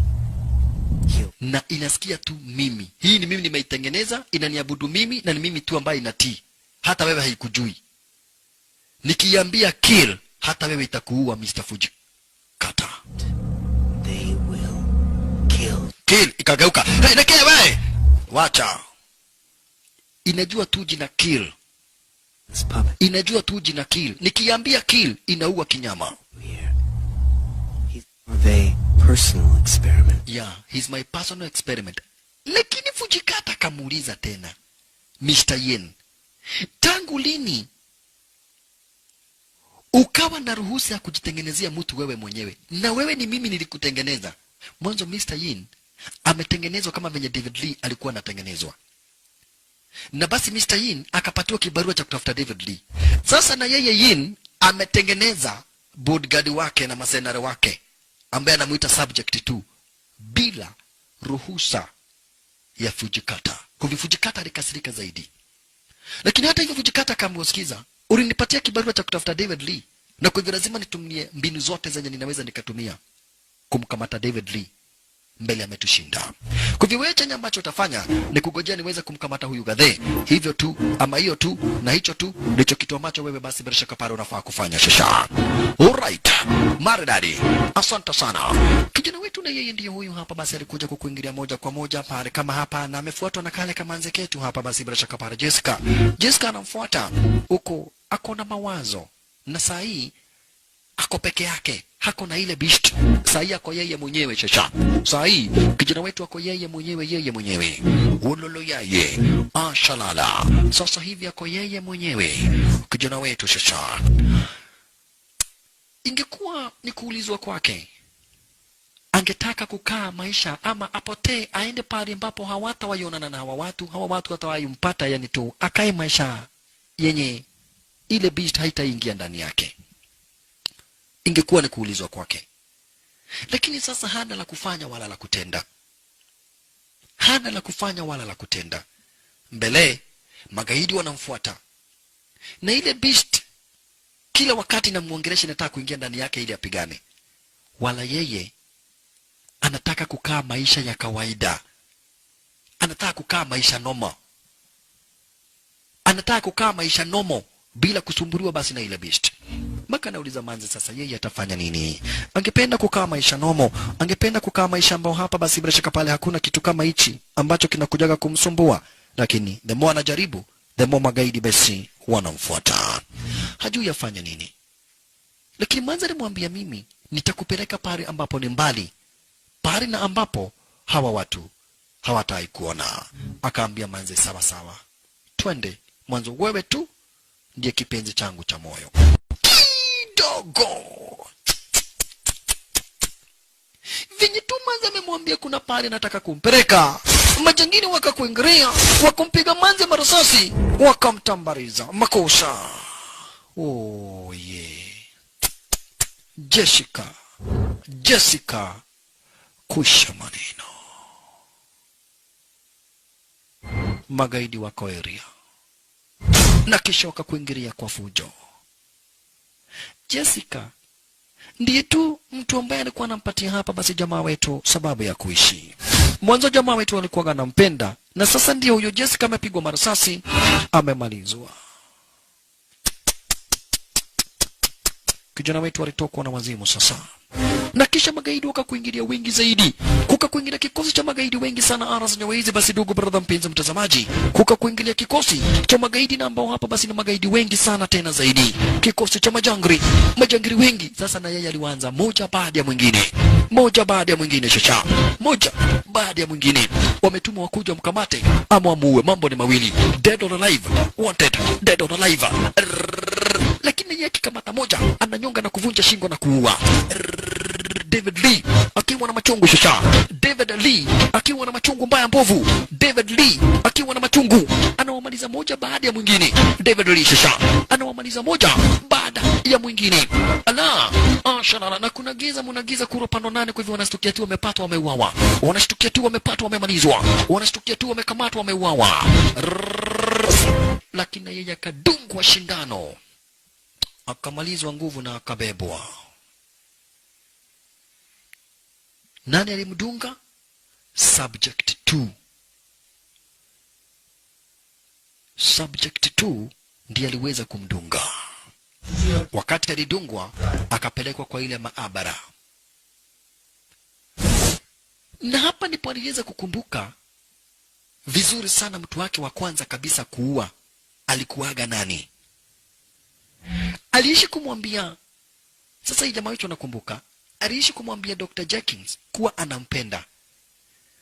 [SPEAKER 1] Na inasikia tu mimi. Hii ni mimi nimeitengeneza, inaniabudu mimi na ni mimi tu ambaye inatii. Hata wewe haikujui. Nikiambia kill, hata wewe itakuua Mr. Fujikata.
[SPEAKER 4] They will kill.
[SPEAKER 1] Kill ikageuka. Hey, nekea wewe. Wacha. Inajua tu jina kill.
[SPEAKER 4] This puppet.
[SPEAKER 1] Inajua tu jina kill. Nikiambia kill, inaua kinyama.
[SPEAKER 4] Here. He's more of a personal experiment.
[SPEAKER 1] Yeah, he's my personal experiment. Lakini Fujikata kamuuliza tena, Mr. Yin, tangu lini ukawa na ruhusa ya kujitengenezea mtu wewe mwenyewe? Na wewe ni mimi nilikutengeneza. Mwanzo Mr. Yin ametengenezwa kama venye David Lee alikuwa anatengenezwa. Na basi Mr. Yin akapatiwa kibarua cha kutafuta David Lee. Sasa na yeye Yin ametengeneza bodyguard wake na masenare wake ambaye anamuita subject 2 bila ruhusa ya Fujikata. Kwa Fujikata alikasirika zaidi. Lakini hata hivyo Fujikata akamwasikiza, ulinipatia kibarua cha kutafuta David Lee na kwa hivyo lazima nitumie mbinu zote zenye ninaweza nikatumia kumkamata David Lee mbele ametushinda. Kwa hivyo wewe chenye ambacho utafanya ni kugojea niweze kumkamata huyu gadhe. Hivyo tu ama hiyo tu na hicho tu ndicho kitu ambacho wewe basi bila shaka pale unafaa kufanya shasha. Alright. Maridadi. Asante sana. Kijana wetu na yeye ndiye huyu hapa basi alikuja kukuingilia moja kwa moja pale kama hapa na amefuatwa na kale kama nze ketu hapa basi bila shaka pale Jessica. Jessica anamfuata huko ako na mawazo na saa hii ako peke yake. Hako na ile beast. Saa hii ako yeye mwenyewe shasha. Saa hii kijana wetu ako yeye mwenyewe. Ulolo yeye. Ashalala. Sasa hivi ako yeye mwenyewe. Kijana wetu shasha. Ingekuwa ni kuulizwa kwake, angetaka kukaa maisha ama apotee aende pale ambapo hawatawayonana na hawa watu hatawayimpata, yani tu akae maisha yenye ile beast haitaingia ndani yake. Ingekuwa ni kuulizwa kwake. Lakini sasa hana la kufanya wala la kutenda. Hana la kufanya wala la kutenda. Mbele magaidi wanamfuata. Na ile beast kila wakati namuongelesha nataka kuingia ndani yake ili apigane. Wala yeye anataka kukaa maisha ya kawaida. Anataka kukaa maisha normal. Anataka kukaa maisha normal bila kusumbuliwa basi na ile beast. Maka nauliza manzi sasa yeye atafanya nini? Angependa kukaa maisha normal, angependa kukaa maisha ambao hapa basi bila shaka pale hakuna kitu kama hichi ambacho kinakujaga kumsumbua. Lakini the more anajaribu, the more magaidi basi wanamfuata. Hajui afanya nini. Lakini manzi alimwambia mimi nitakupeleka pale ambapo ni mbali. Pale na ambapo hawa watu hawatai kuona. Akaambia manzi sawa sawa. Twende, mwanzo wewe tu ndiye kipenzi changu cha moyo. Kidogo. Venye tu manzi amemwambia kuna pale nataka kumpeleka. Majangini wakakuingilia, wakumpiga manzi marasasi, wakamtambariza makosa. Oh yeah. Jessica kusha maneno. Magaidi wako area. Na kisha wakakuingilia kwa fujo. Jessica ndiye tu mtu ambaye alikuwa anampatia hapa basi jamaa wetu sababu ya kuishi. Mwanzo jamaa wetu alikuwa anampenda na sasa ndio huyo Jessica amepigwa marasasi, amemalizwa. Kijana wetu alitokwa na wazimu sasa. na kisha magaidi wakakuingilia wengi zaidi. Kukakuingilia kikosi cha magaidi wengi sana Aras Nyawezi. Basi ndugu brother mpenzi mtazamaji, kukakuingilia kikosi cha magaidi na ambao hapa basi ni magaidi wengi sana tena zaidi. Kikosi cha majangiri wengi. Sasa na yeye alianza moja baada ya mwingine. Moja baada ya mwingine shasha. Moja baada ya mwingine. Wametumwa wakuja mkamate ama wamuue. Mambo ni mawili. Dead or alive. Wanted. Dead or alive. Lakini yeye kikamata moja ananyonga na kuvunja shingo na kuua. David Lee akiwa na machungu shasha. David Lee akiwa na machungu mbaya mbovu. David Lee akiwa na machungu anawamaliza moja baada ya mwingine. David Lee shasha anawamaliza moja baada ya mwingine. Ala shalala, na kuna giza munagiza kuro pano nane. Kwa hivyo wanastukia tu wamepatwa wameuawa, wanashtukia tu wamepatwa wamemalizwa, wanashtukia tu wamekamatwa wameuawa. Lakini yeye akadungwa shindano, akamalizwa nguvu na akabebwa. Nani alimdunga? Subject 2. Subject 2 ndiye aliweza kumdunga. Wakati alidungwa akapelekwa kwa ile maabara, na hapa ndipo aliweza kukumbuka vizuri sana mtu wake wa kwanza kabisa kuua alikuwaga nani. Aliishi kumwambia, sasa hii jamaa wetu anakumbuka, aliishi kumwambia Dr. Jenkins kuwa anampenda.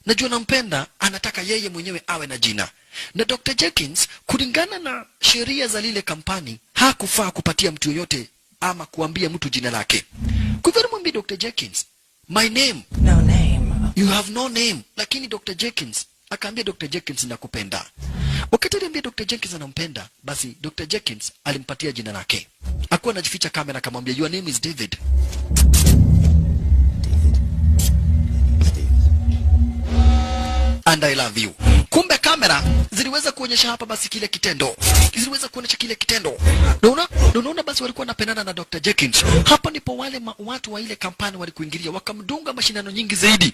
[SPEAKER 1] Najua anampenda, anataka yeye mwenyewe awe na jina. Na Dr. Jenkins kulingana na sheria za lile kampani hakufaa kupatia mtu yoyote ama kuambia mtu jina lake. Kwa hivyo alimwambia Dr. Jenkins, my name.
[SPEAKER 5] No name.
[SPEAKER 1] You have no name. Lakini Dr. Jenkins akaambia Dr. Jenkins nakupenda. Wakati aliambia Dr. Jenkins anampenda, basi Dr. Jenkins alimpatia jina lake. Hakuwa anajificha kamera, akamwambia your name is David. And I love you. Kumbe kamera ziliweza kuonyesha hapa basi kile kitendo. Ziliweza kuonyesha kile kitendo. Unaona basi walikuwa wanapendana na Dr. Jenkins. Hapa ndipo wale watu wa ile kampani walikuingilia, wakamdunga mashindano nyingi zaidi.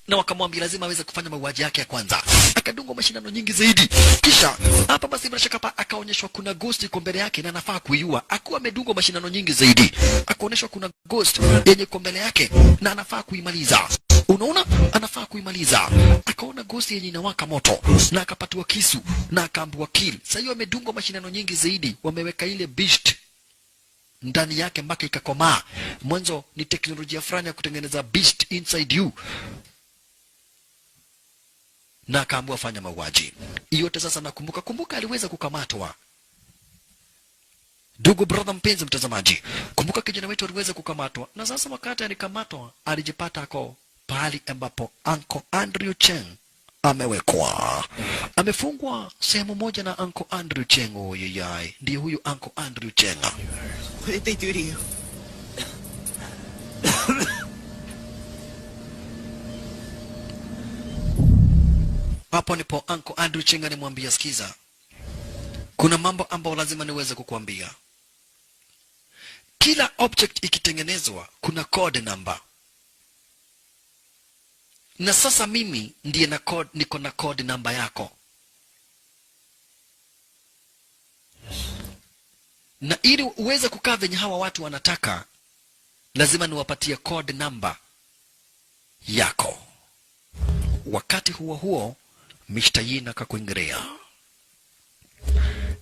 [SPEAKER 1] Na wakamwambia lazima aweze kufanya mauaji yake ya kwanza. Akadungwa mashindano nyingi zaidi. Kisha hapa basi bila shaka akaonyeshwa kuna ghost iko mbele yake na anafaa kuiua. Akuwa amedungwa mashindano nyingi zaidi. Akaonyeshwa kuna ghost yenye iko mbele yake na anafaa kuimaliza. Unaona, anafaa kuimaliza. Akaona ghost yenye inawaka moto na akapatiwa kisu na akaambiwa kill. Sasa hiyo amedungwa mashindano nyingi zaidi, wameweka ile beast ndani yake mpaka ikakomaa. Mwanzo ni teknolojia fulani ya kutengeneza beast inside you. Na akaambiwa fanya mauaji. Yote sasa nakumbuka aliweza kukamatwa. Ndugu brother mpenzi mtazamaji, kumbuka kijana wetu aliweza kukamatwa. Na sasa wakati alikamatwa alijipata ako pahali ambapo Uncle Andrew Cheng amewekwa. Amefungwa sehemu moja na Uncle Andrew Cheng. Oyeyai, ndiye huyu Uncle Andrew Cheng.
[SPEAKER 4] What did they do to you?
[SPEAKER 1] Hapo nipo Uncle Andrew Cheng alimwambia, sikiza, kuna mambo ambayo lazima niweze kukuambia. Kila object ikitengenezwa kuna code number. Na sasa mimi ndiye niko na code number yako. Na ili uweze kukaa venye hawa watu wanataka, lazima niwapatie code number yako. Wakati huo Mr. Yin akakuingilia.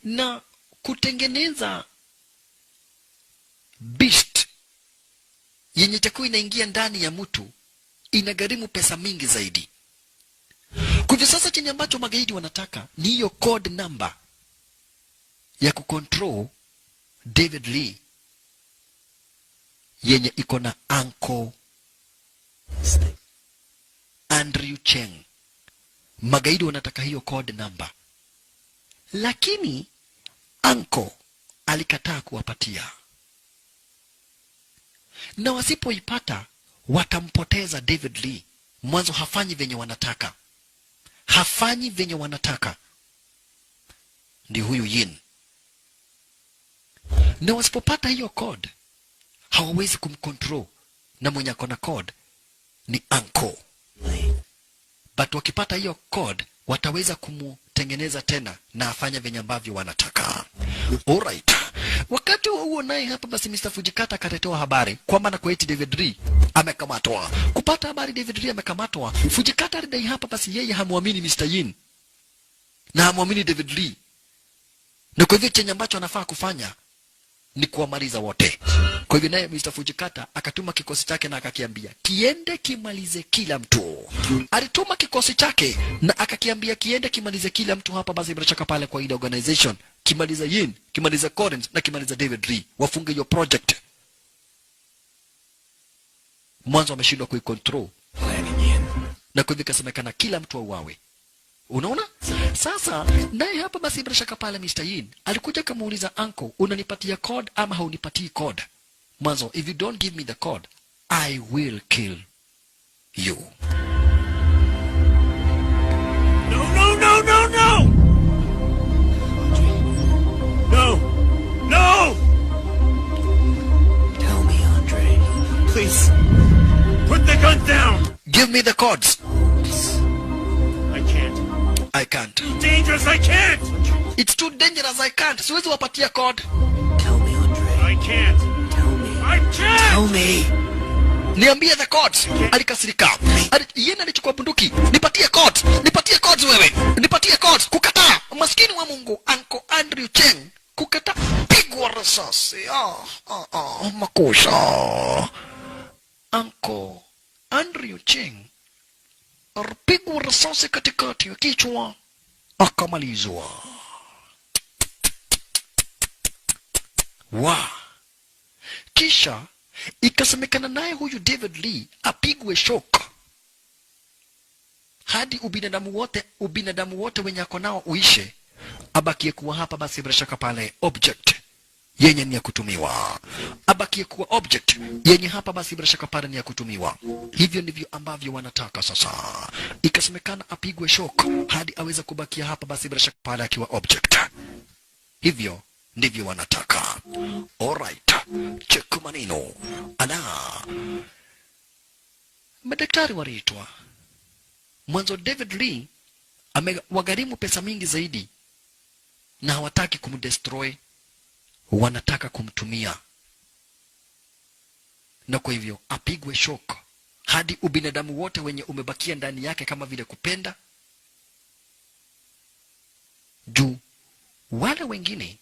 [SPEAKER 1] Na kutengeneza beast yenye itakuwa inaingia ndani ya mtu inagharimu pesa mingi zaidi. Kwa hivyo sasa chenye ambacho magaidi wanataka ni hiyo code number ya kucontrol David Lee yenye iko na Uncle Andrew Cheng. Magaidi wanataka hiyo code number, lakini Uncle alikataa kuwapatia. Na wasipoipata watampoteza David Lee. Mwanzo hafanyi venye wanataka. Hafanyi venye wanataka. Ndi huyu Yin. Na wasipopata hiyo code hawawezi kumcontrol, na mwenye akona code ni Uncle. But wakipata hiyo code wataweza kumutengeneza tena na afanya venye ambavyo wanataka. Alright. Wakati huo naye hapa basi Mr. Fujikata akaletewa habari kwamba na kweti David Lee amekamatwa. Kupata habari David Lee amekamatwa, Fujikata alidai hapa basi yeye hamuamini Mr. Yin na hamuamini David Lee, na kwa hivyo chenye ambacho anafaa kufanya ni kuwamaliza wote. Kwa hivyo naye Mr. Fujikata akatuma kikosi chake na akakiambia kiende kimalize kila mtu. Alituma kikosi chake na akakiambia kiende kimalize kila mtu hapa basi bila shaka pale kwa ile organization, kimaliza Yin, kimaliza Collins na kimaliza David Lee, wafunge hiyo project. Mwanzo ameshindwa kuicontrol na kwa hivyo kasemekana kila mtu auawe. Unaona? Sasa naye hapa basi bila shaka pale Mr. Yin alikuja kumuuliza uncle, unanipatia code ama haunipatii code? Mwanzo, if you don't give me the code, I will kill you.
[SPEAKER 8] No, no, no, no, no! No! No!
[SPEAKER 4] Tell me, Andre.
[SPEAKER 8] Please, put the gun down!
[SPEAKER 1] Give me the codes.
[SPEAKER 8] I can't.
[SPEAKER 1] I can't.
[SPEAKER 8] Too dangerous, I can't!
[SPEAKER 1] It's too dangerous, I can't. Siwezi wapatia code.
[SPEAKER 4] Tell me, Andre.
[SPEAKER 8] I can't.
[SPEAKER 4] Tell me.
[SPEAKER 8] I can't!
[SPEAKER 4] Tell me.
[SPEAKER 1] Niambie the codes. Alikasirika. Yeye alichukua bunduki. Nipatie codes. Nipatie codes wewe. Nipatie codes. Kukataa. Maskini wa Mungu, Uncle Andrew Cheng. Kukataa. Pigwa risasi. Makosa. Uncle Andrew Cheng alipigwa risasi katikati ya kichwa akamalizwa. Kisha ikasemekana naye huyu David Lee apigwe shock hadi ubinadamu wote wenye ako nao uishe, abakie kuwa hapa basi bila shaka pale object yenye ni ya kutumiwa, abakie kuwa object yenye hapa basi bila shaka pale ni ya kutumiwa. Hivyo ndivyo ambavyo wanataka sasa. Ikasemekana apigwe shock hadi aweza kubakia hapa basi bila shaka pale akiwa object. Hivyo ndivyo wanataka. Alright, check maneno. Madaktari waliitwa. Mwanzo David Lee amewagharimu pesa mingi zaidi na hawataki kumdestroy, wanataka kumtumia. Na kwa hivyo apigwe shock hadi ubinadamu wote wenye umebakia ndani yake kama vile kupenda juu wale wengine,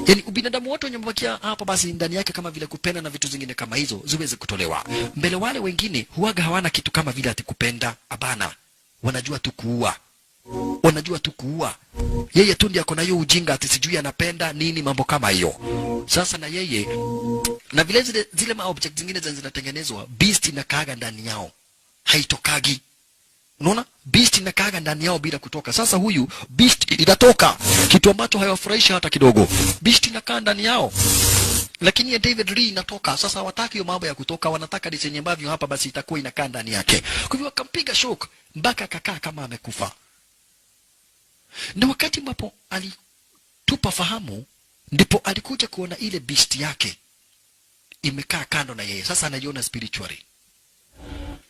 [SPEAKER 1] yani ubinadamu wote wenye umebakia hapa basi ndani yake kama vile kupenda na vitu zingine kama hizo ziweze kutolewa mbele. Wale wengine huaga hawana kitu kama vile ati kupenda, abana, wanajua tu kuua. Wanajua tu kuua. Yeye tu ndiye akona hiyo ujinga ati sijui anapenda nini, mambo kama hiyo. Sasa na yeye na vile zile ma object zingine zinatengenezwa, beast inakaaga ndani yao, haitokagi. Unaona? Beast inakaaga ndani yao bila kutoka. Sasa huyu beast inatoka, kitu ambacho hayawafurahishi hata kidogo. Beast inakaa ndani yao. Lakini ya David Lee inatoka. Sasa hawataki hiyo mambo ya kutoka, wanataka disenye ambavyo hapa basi itakuwa inakaa ndani yake. Kwa hivyo akampiga shock mpaka akakaa kama amekufa. Na wakati ambapo alitupa fahamu, ndipo alikuja kuona ile beast yake imekaa kando na yeye. Sasa anaiona spiritually.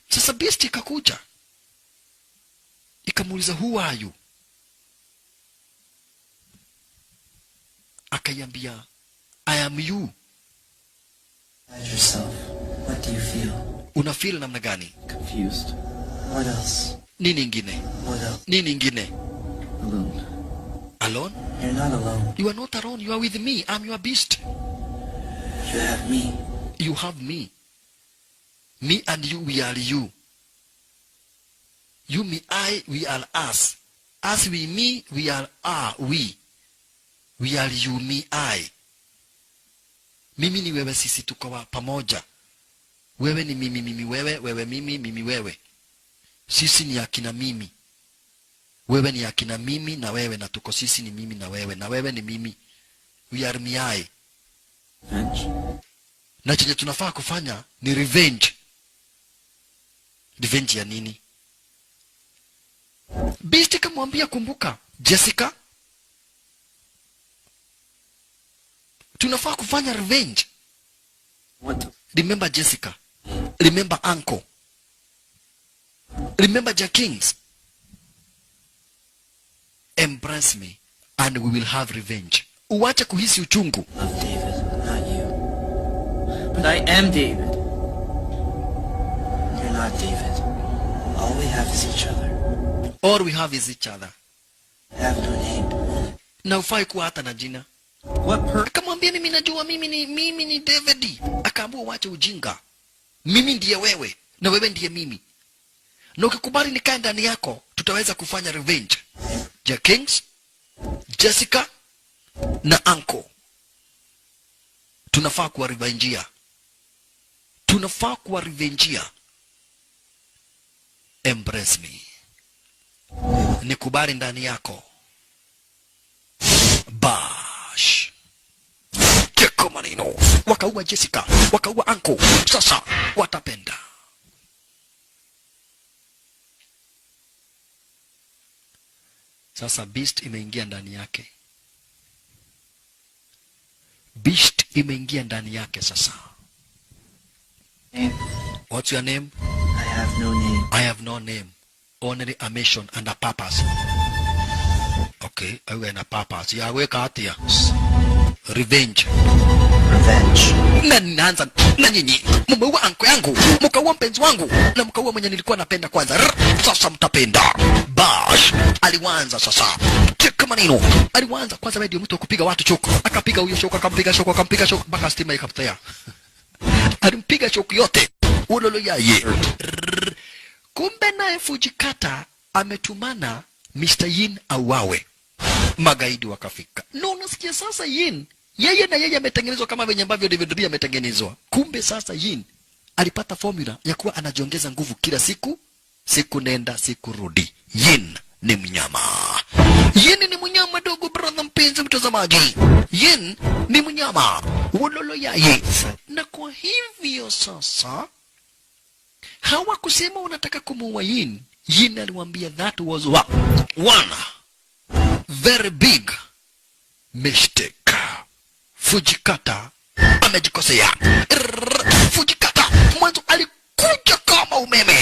[SPEAKER 1] Sasa beast ikakuja, ikamuuliza, who are you? Akaiambia, I am you.
[SPEAKER 4] Yourself. What do you feel?
[SPEAKER 1] Una feel namna gani?
[SPEAKER 4] Confused. What else?
[SPEAKER 1] Nini ingine?
[SPEAKER 4] What else?
[SPEAKER 1] Nini ingine?
[SPEAKER 4] Alone.
[SPEAKER 1] Alone?
[SPEAKER 4] You're not alone.
[SPEAKER 1] You are not alone. You are with me. I'm your beast.
[SPEAKER 4] You have me.
[SPEAKER 1] You have me. Me and you, we are you. You, me, I, we are us. Us, we, me, we are we. We are you, me, I. Mimi ni wewe, sisi tuko pamoja. Wewe ni mimi, mimi wewe, wewe mimi, mimi wewe. Sisi ni akina mimi. Wewe ni akina mimi na wewe, na tuko sisi ni mimi na wewe ni mimi. We are me, I. Na chenye tunafaa kufanya ni revenge. Revenge ya nini? Beast kamwambia, kumbuka Jessica, tunafaa kufanya revenge. Remember Jessica. Remember Uncle. Remember Jack Kings. Embrace me and we will have revenge. uache kuhisi uchungu.
[SPEAKER 4] Love David, not you. But I am David. You're not David. All we have is each other.
[SPEAKER 1] All we have is each other.
[SPEAKER 4] I have no name.
[SPEAKER 1] Na ufai kuwa hata na jina. Akamwambia mimi najua mimi ni David. Akaambia uache ujinga. Mimi ndiye wewe na wewe ndiye mimi. Na ukikubali nikae ndani yako, tutaweza kufanya revenge. Ja Kings, Jessica na Uncle. Tunafaa kuwa revengeia. Tunafaa kuwa revengeia. Embrace me. Nikubali ndani yako. Bash. Cheko maneno. Wakaua Jessica, wakaua Uncle. Sasa watapenda. Sasa Beast imeingia ndani yake. Beast imeingia ndani yake sasa. What's your name?
[SPEAKER 4] I have no name.
[SPEAKER 1] I have no name. Only a mission and a purpose. Okay, awe na purpose. Ya weka hatia. Revenge.
[SPEAKER 4] Revenge.
[SPEAKER 1] Na ninaanza na nyinyi. Mumeua anko yangu, mkaua mpenzi wangu, na mkaua mwenye nilikuwa napenda kwanza. Sasa mtapenda. Bash. Alianza sasa. Cheka maneno. Alianza kwanza wewe ndio mtu kupiga watu choko. Akapiga huyo choko, akampiga choko mpaka stima ikapotea. Alimpiga choko yote. Ulolo yaye. Kumbe naye Fujikata ametumana Mr. Yin auawe. Magaidi wakafika. No, unasikia sasa Yin, yeye na yeye ametengenezwa kama venye ambavyo David Lee ametengenezwa. Kumbe sasa Yin alipata formula ya kuwa anajiongeza nguvu kila siku, siku nenda siku rudi. Yin ni mnyama. Yin ni mnyama dogo brother mpenzi mtazamaji. Yin ni mnyama. Ulolo yaye. Na kwa hivyo sasa hawakusema unataka kumuua Yin. Yin aliwaambia that was one very big mistake. Fujikata amejikosea. Fujikata mwanzo alikuja kama umeme.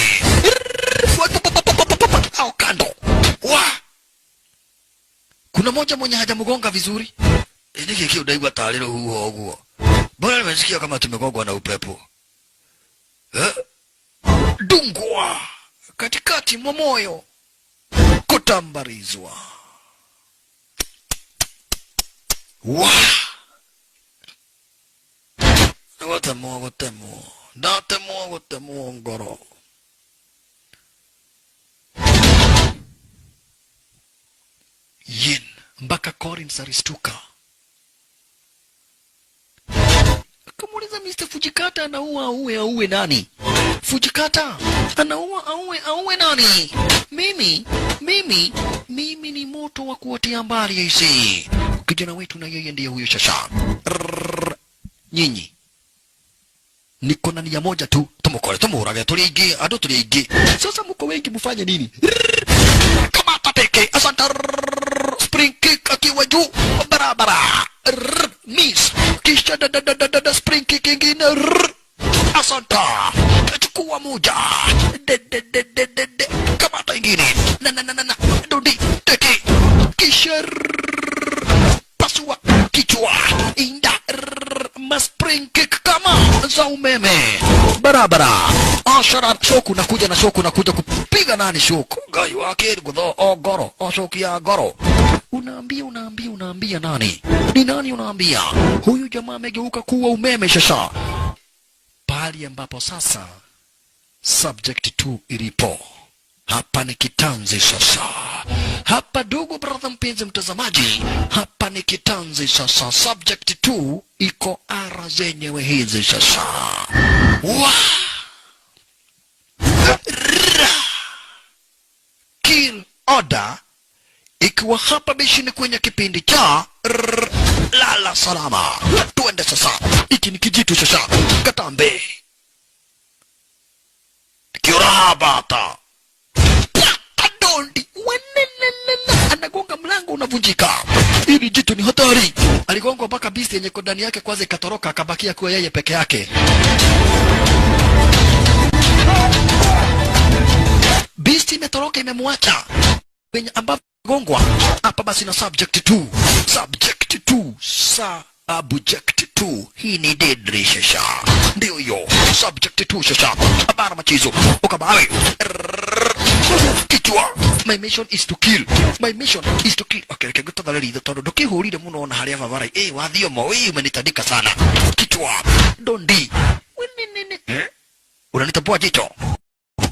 [SPEAKER 1] Au kando. Kuna moja mwenye hajamgonga vizuri. Niki kio daiwa talilo huo. Bora nimesikia kama tumegongwa na upepo. Dungwa katikati mwa moyo, kutambarizwa. Watemo ngoro. Yin mpaka Collins alistuka. Kamuuliza Mr. Fujikata anaua auwe nani? Fujikata anaua auwe nani? Mimi ni moto wa kuotea mbali hizi. Kijana wetu na yeye ndiye huyo shasha. Nyinyi niko na nia moja tu, tumurage tuligi ado tuligi. Sasa mko wengi mfanye nini? Kama tapeke asanta spring kick akiwa juu barabara. Miss kisha da spring kick ingine. Asanta chukua moja kama hata ingine na dodi teke kisha pasua kichwa inda spring kick kama za umeme barabara. Ashara shoku nakuja kupiga nani shoku gai wake gudho ogoro shoku ya goro. Unaambia nani? Ni nani unaambia? Huyu jamaa amegeuka kuwa umeme shasha. Pali ambapo sasa subject 2 ilipo. Hapa ni kitanzi sasa. Hapa ndugu brother mpenzi mtazamaji, hapa ni kitanzi sasa. Subject 2 iko ara zenyewe hizi sasa. Kill order ikiwa hapa bishini kwenye kipindi cha lala salama. Tuende sasa. Iki ni kijitu sasa. Katambe Kiurahabata Patadondi Wanenenena. Anagonga mlango unavunjika. Hili jitu ni hatari. Aligonga mpaka Beast yenye kodani yake kwanza ikatoroka, akabakia kuwa yeye peke yake. Beast imetoroka imemwacha. Penye ambapo gongwa hapa basi na subject 2. Subject subject 2 subject 2 hii ni deadly shasha ndio hiyo subject 2 shasha abara machizo ukabawe kichwa my mission is to kill okay kiguta dalili tondu ndukihurire muno na haria babara wathio mo umenitandika sana kichwa dondi unanitambua jicho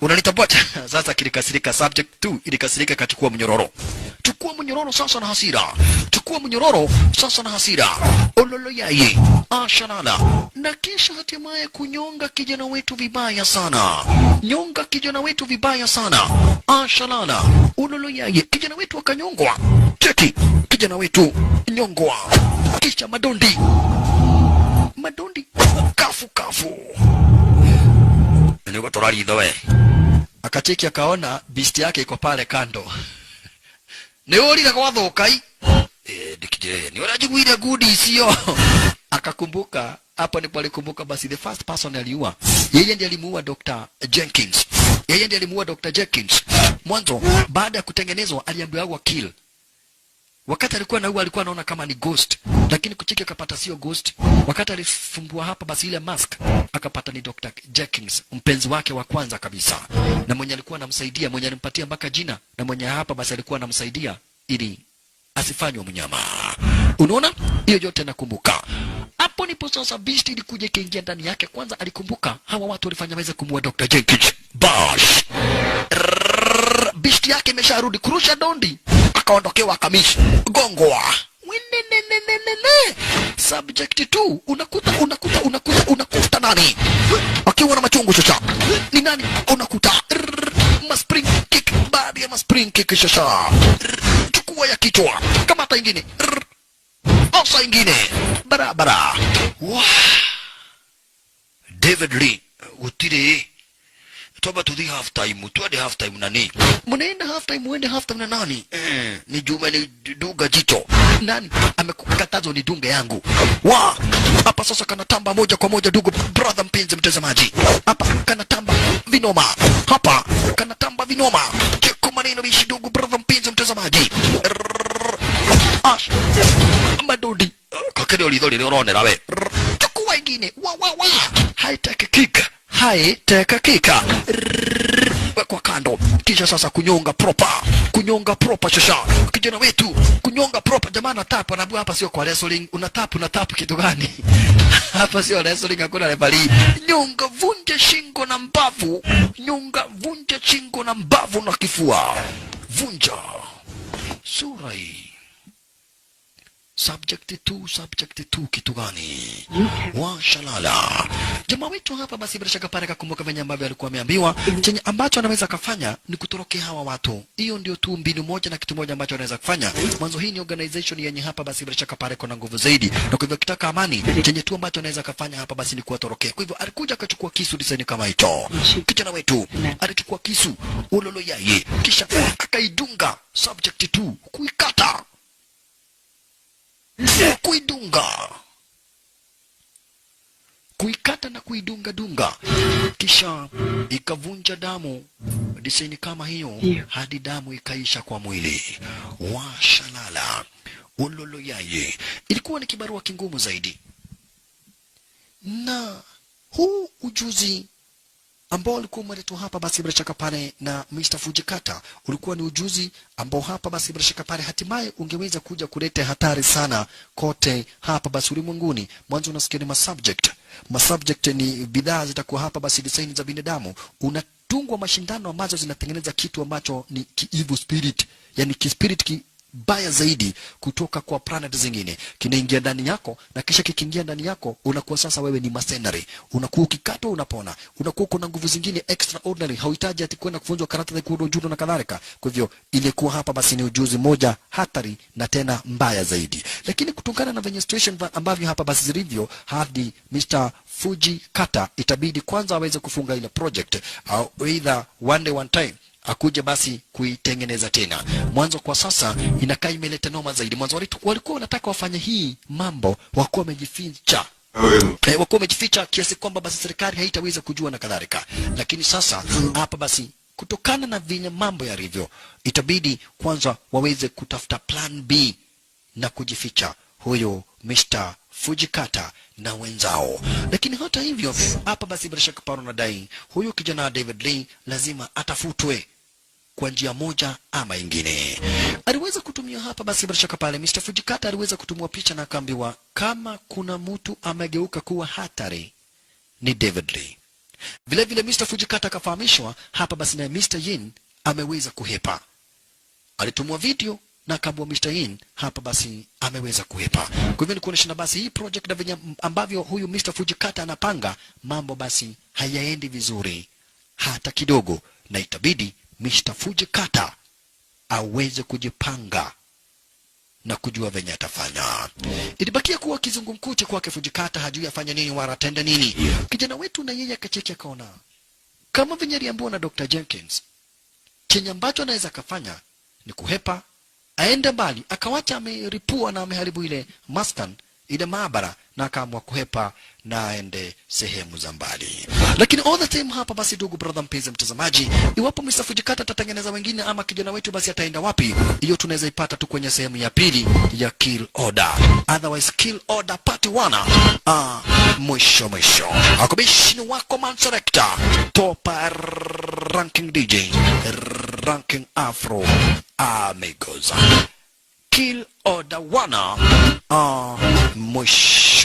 [SPEAKER 1] unanitambua sasa kilikasirika subject 2 ilikasirika kachukua mnyororo chukua mnyororo sasa na hasira chukua mnyororo sasa na hasira ololo yaye ashalala na kisha hatimaye kunyonga kijana wetu vibaya sana nyonga kijana wetu vibaya sana ashalala ololo yaye kijana wetu akanyongwa cheki kijana wetu nyongwa kisha madondi kafu niko torali doe akacheki akaona beast yake iko pale kando ni ulira kwa thokai dikije ni unajiguira gudi sio akakumbuka hapo ndipo alikumbuka basi the first person aliua yeye ndiye alimuua Dr. Jenkins mwanzo baada ya kutengenezwa aliambiwa kill wakati alikuwa na alikuwa anaona kama ni ghost lakini kucheki akapata sio ghost wakati alifumbua hapa basi ile mask akapata ni Dr. Jenkins mpenzi wake wa kwanza kabisa na mwenye alikuwa anamsaidia mwenye alimpatia mpaka jina na mwenye hapa basi alikuwa anamsaidia ili asifanywe mnyama unaona hiyo yote nakumbuka hapo nipo sasa beast ilikuja kaingia ndani yake kwanza alikumbuka hawa watu walifanya waweze kumua Dr. Jenkins bash beast yake imesharudi kurusha dondi akaondokewa kamishi gongwa subject 2 unakuta nani akiwa na machungu shasha ni nani unakuta spring kick baada ya spring kick shasha chukua ya kichwa kama hata ingine osa ingine barabara David Lee utire toba to the half time tuende half time nani mnaenda half time muende half time na nani ni Juma ni dunga jicho nani amekukatazo ni dunga yangu hapa sasa kanatamba moja kwa moja ndugu brother mpenzi mtazamaji hapa kanatamba vinoma hapa kanatamba vinoma cheko maneno bishi ndugu brother mpenzi mtazamaji madodi kakere ulidholi unaonera we chukua ingine high tech kick kwa kando kisha sasa kunyonga proper shasha kijana wetu kunyonga proper jamaa na tap anaambiwa hapa sio kwa wrestling una tap kitu gani hapa sio wrestling hakuna referee nyonga vunja shingo na mbavu na kifua vunja sura hii subject 2 kitu gani washalala jamaa wetu hapa basi bila shaka pale kakumbuka venye ambavyo alikuwa ameambiwa chenye ambacho anaweza kufanya ni kutorokea hawa watu hiyo ndio tu mbinu moja na kitu moja ambacho anaweza kufanya mwanzo hii ni organization yenye hapa basi bila shaka pale kuna nguvu zaidi na kwa hivyo kitaka amani chenye tu ambacho anaweza kufanya hapa basi ni kuwatorokea kwa hivyo alikuja akachukua kisu design kama hicho kijana wetu alichukua kisu ulolo yaye kisha akaidunga subject 2 kuikata kuikata na kuidunga kisha ikavunja damu design kama hiyo hadi damu ikaisha kwa mwili washalala ulolo yaye ilikuwa ni kibarua kingumu zaidi na huu ujuzi ambao ulikuwa umeletwa hapa basi bila shaka pale na Mr. Fujikata ulikuwa ni ujuzi ambao hapa basi bila shaka pale hatimaye ungeweza kuja kuleta hatari sana kote hapa basi ulimwenguni mwanzo unasikia ni masubject ni bidhaa zitakuwa hapa basi design za binadamu unatungwa mashindano ambazo zinatengeneza kitu ambacho ni evil spirit yani kispirit baya zaidi kutoka kwa planet zingine kinaingia ndani yako na kisha kikiingia ndani yako unakuwa sasa wewe ni mercenary unakuwa ukikatwa unapona unakuwa kuna nguvu zingine extraordinary hauhitaji ati kwenda kufunzwa karate za judo na kadhalika kwa hivyo ilikuwa hapa basi ni ujuzi moja hatari na tena mbaya zaidi lakini kutokana na venye situation ambavyo hapa basi zilivyo hadi Mr. Fujikata itabidi kwanza aweze kufunga ile project au either one time akuje basi kuitengeneza tena mwanzo kwa sasa inakaa imeleta noma zaidi mwanzo walikuwa wanataka wafanye hii mambo wakuwa wamejificha kiasi kwamba basi serikali haitaweza kujua na kadhalika lakini sasa hapa basi kutokana na vile mambo yalivyo itabidi kwanza waweze kutafuta plan B na kujificha huyo Mr. Fujikata na wenzao. Lakini hata hivyo hapa basi bila shaka Paulo anadai huyu kijana David Lee lazima atafutwe kwa njia moja ama ingine. Aliweza kutumia hapa basi bila shaka pale Mr. Fujikata aliweza kutumia picha na akaambiwa kama kuna mtu amegeuka kuwa hatari ni David Lee. Vile vile Mr. Fujikata akafahamishwa hapa basi na Mr. Yin ameweza kuhepa. Alitumwa video na akaambiwa Mr. Yin hapa basi ameweza kuhepa. Kwa hivyo ni kuonyesha basi hii project na venye ambavyo huyu Mr. Fujikata anapanga mambo basi hayaendi vizuri hata kidogo, na itabidi Mr. Fujikata aweze kujipanga na kujua venye atafanya. Ilibakia kuwa kizungumkuti kwake Fujikata, hajui afanye nini wala atende nini. Kijana wetu na yeye akacheki akaona kama venye aliambiwa na Dr. Jenkins, chenye ambacho anaweza kafanya ni kuhepa, aende mbali, akawacha ameripua na ameharibu ile Mustang, ile maabara, na akaamua kuhepa na aende sehemu za mbali. Lakini all the time hapa basi, ndugu brother mpenzi mtazamaji, iwapo Mr. Fujikata atatengeneza wengine ama kijana wetu basi ataenda wapi, hiyo tunaweza ipata tu kwenye sehemu ya pili ya Kill Order. Otherwise Kill Order part 1 mwisho. Akubishini wako man selector, top ranking DJ, ranking Afro amigos. Kill Order 1 mwisho.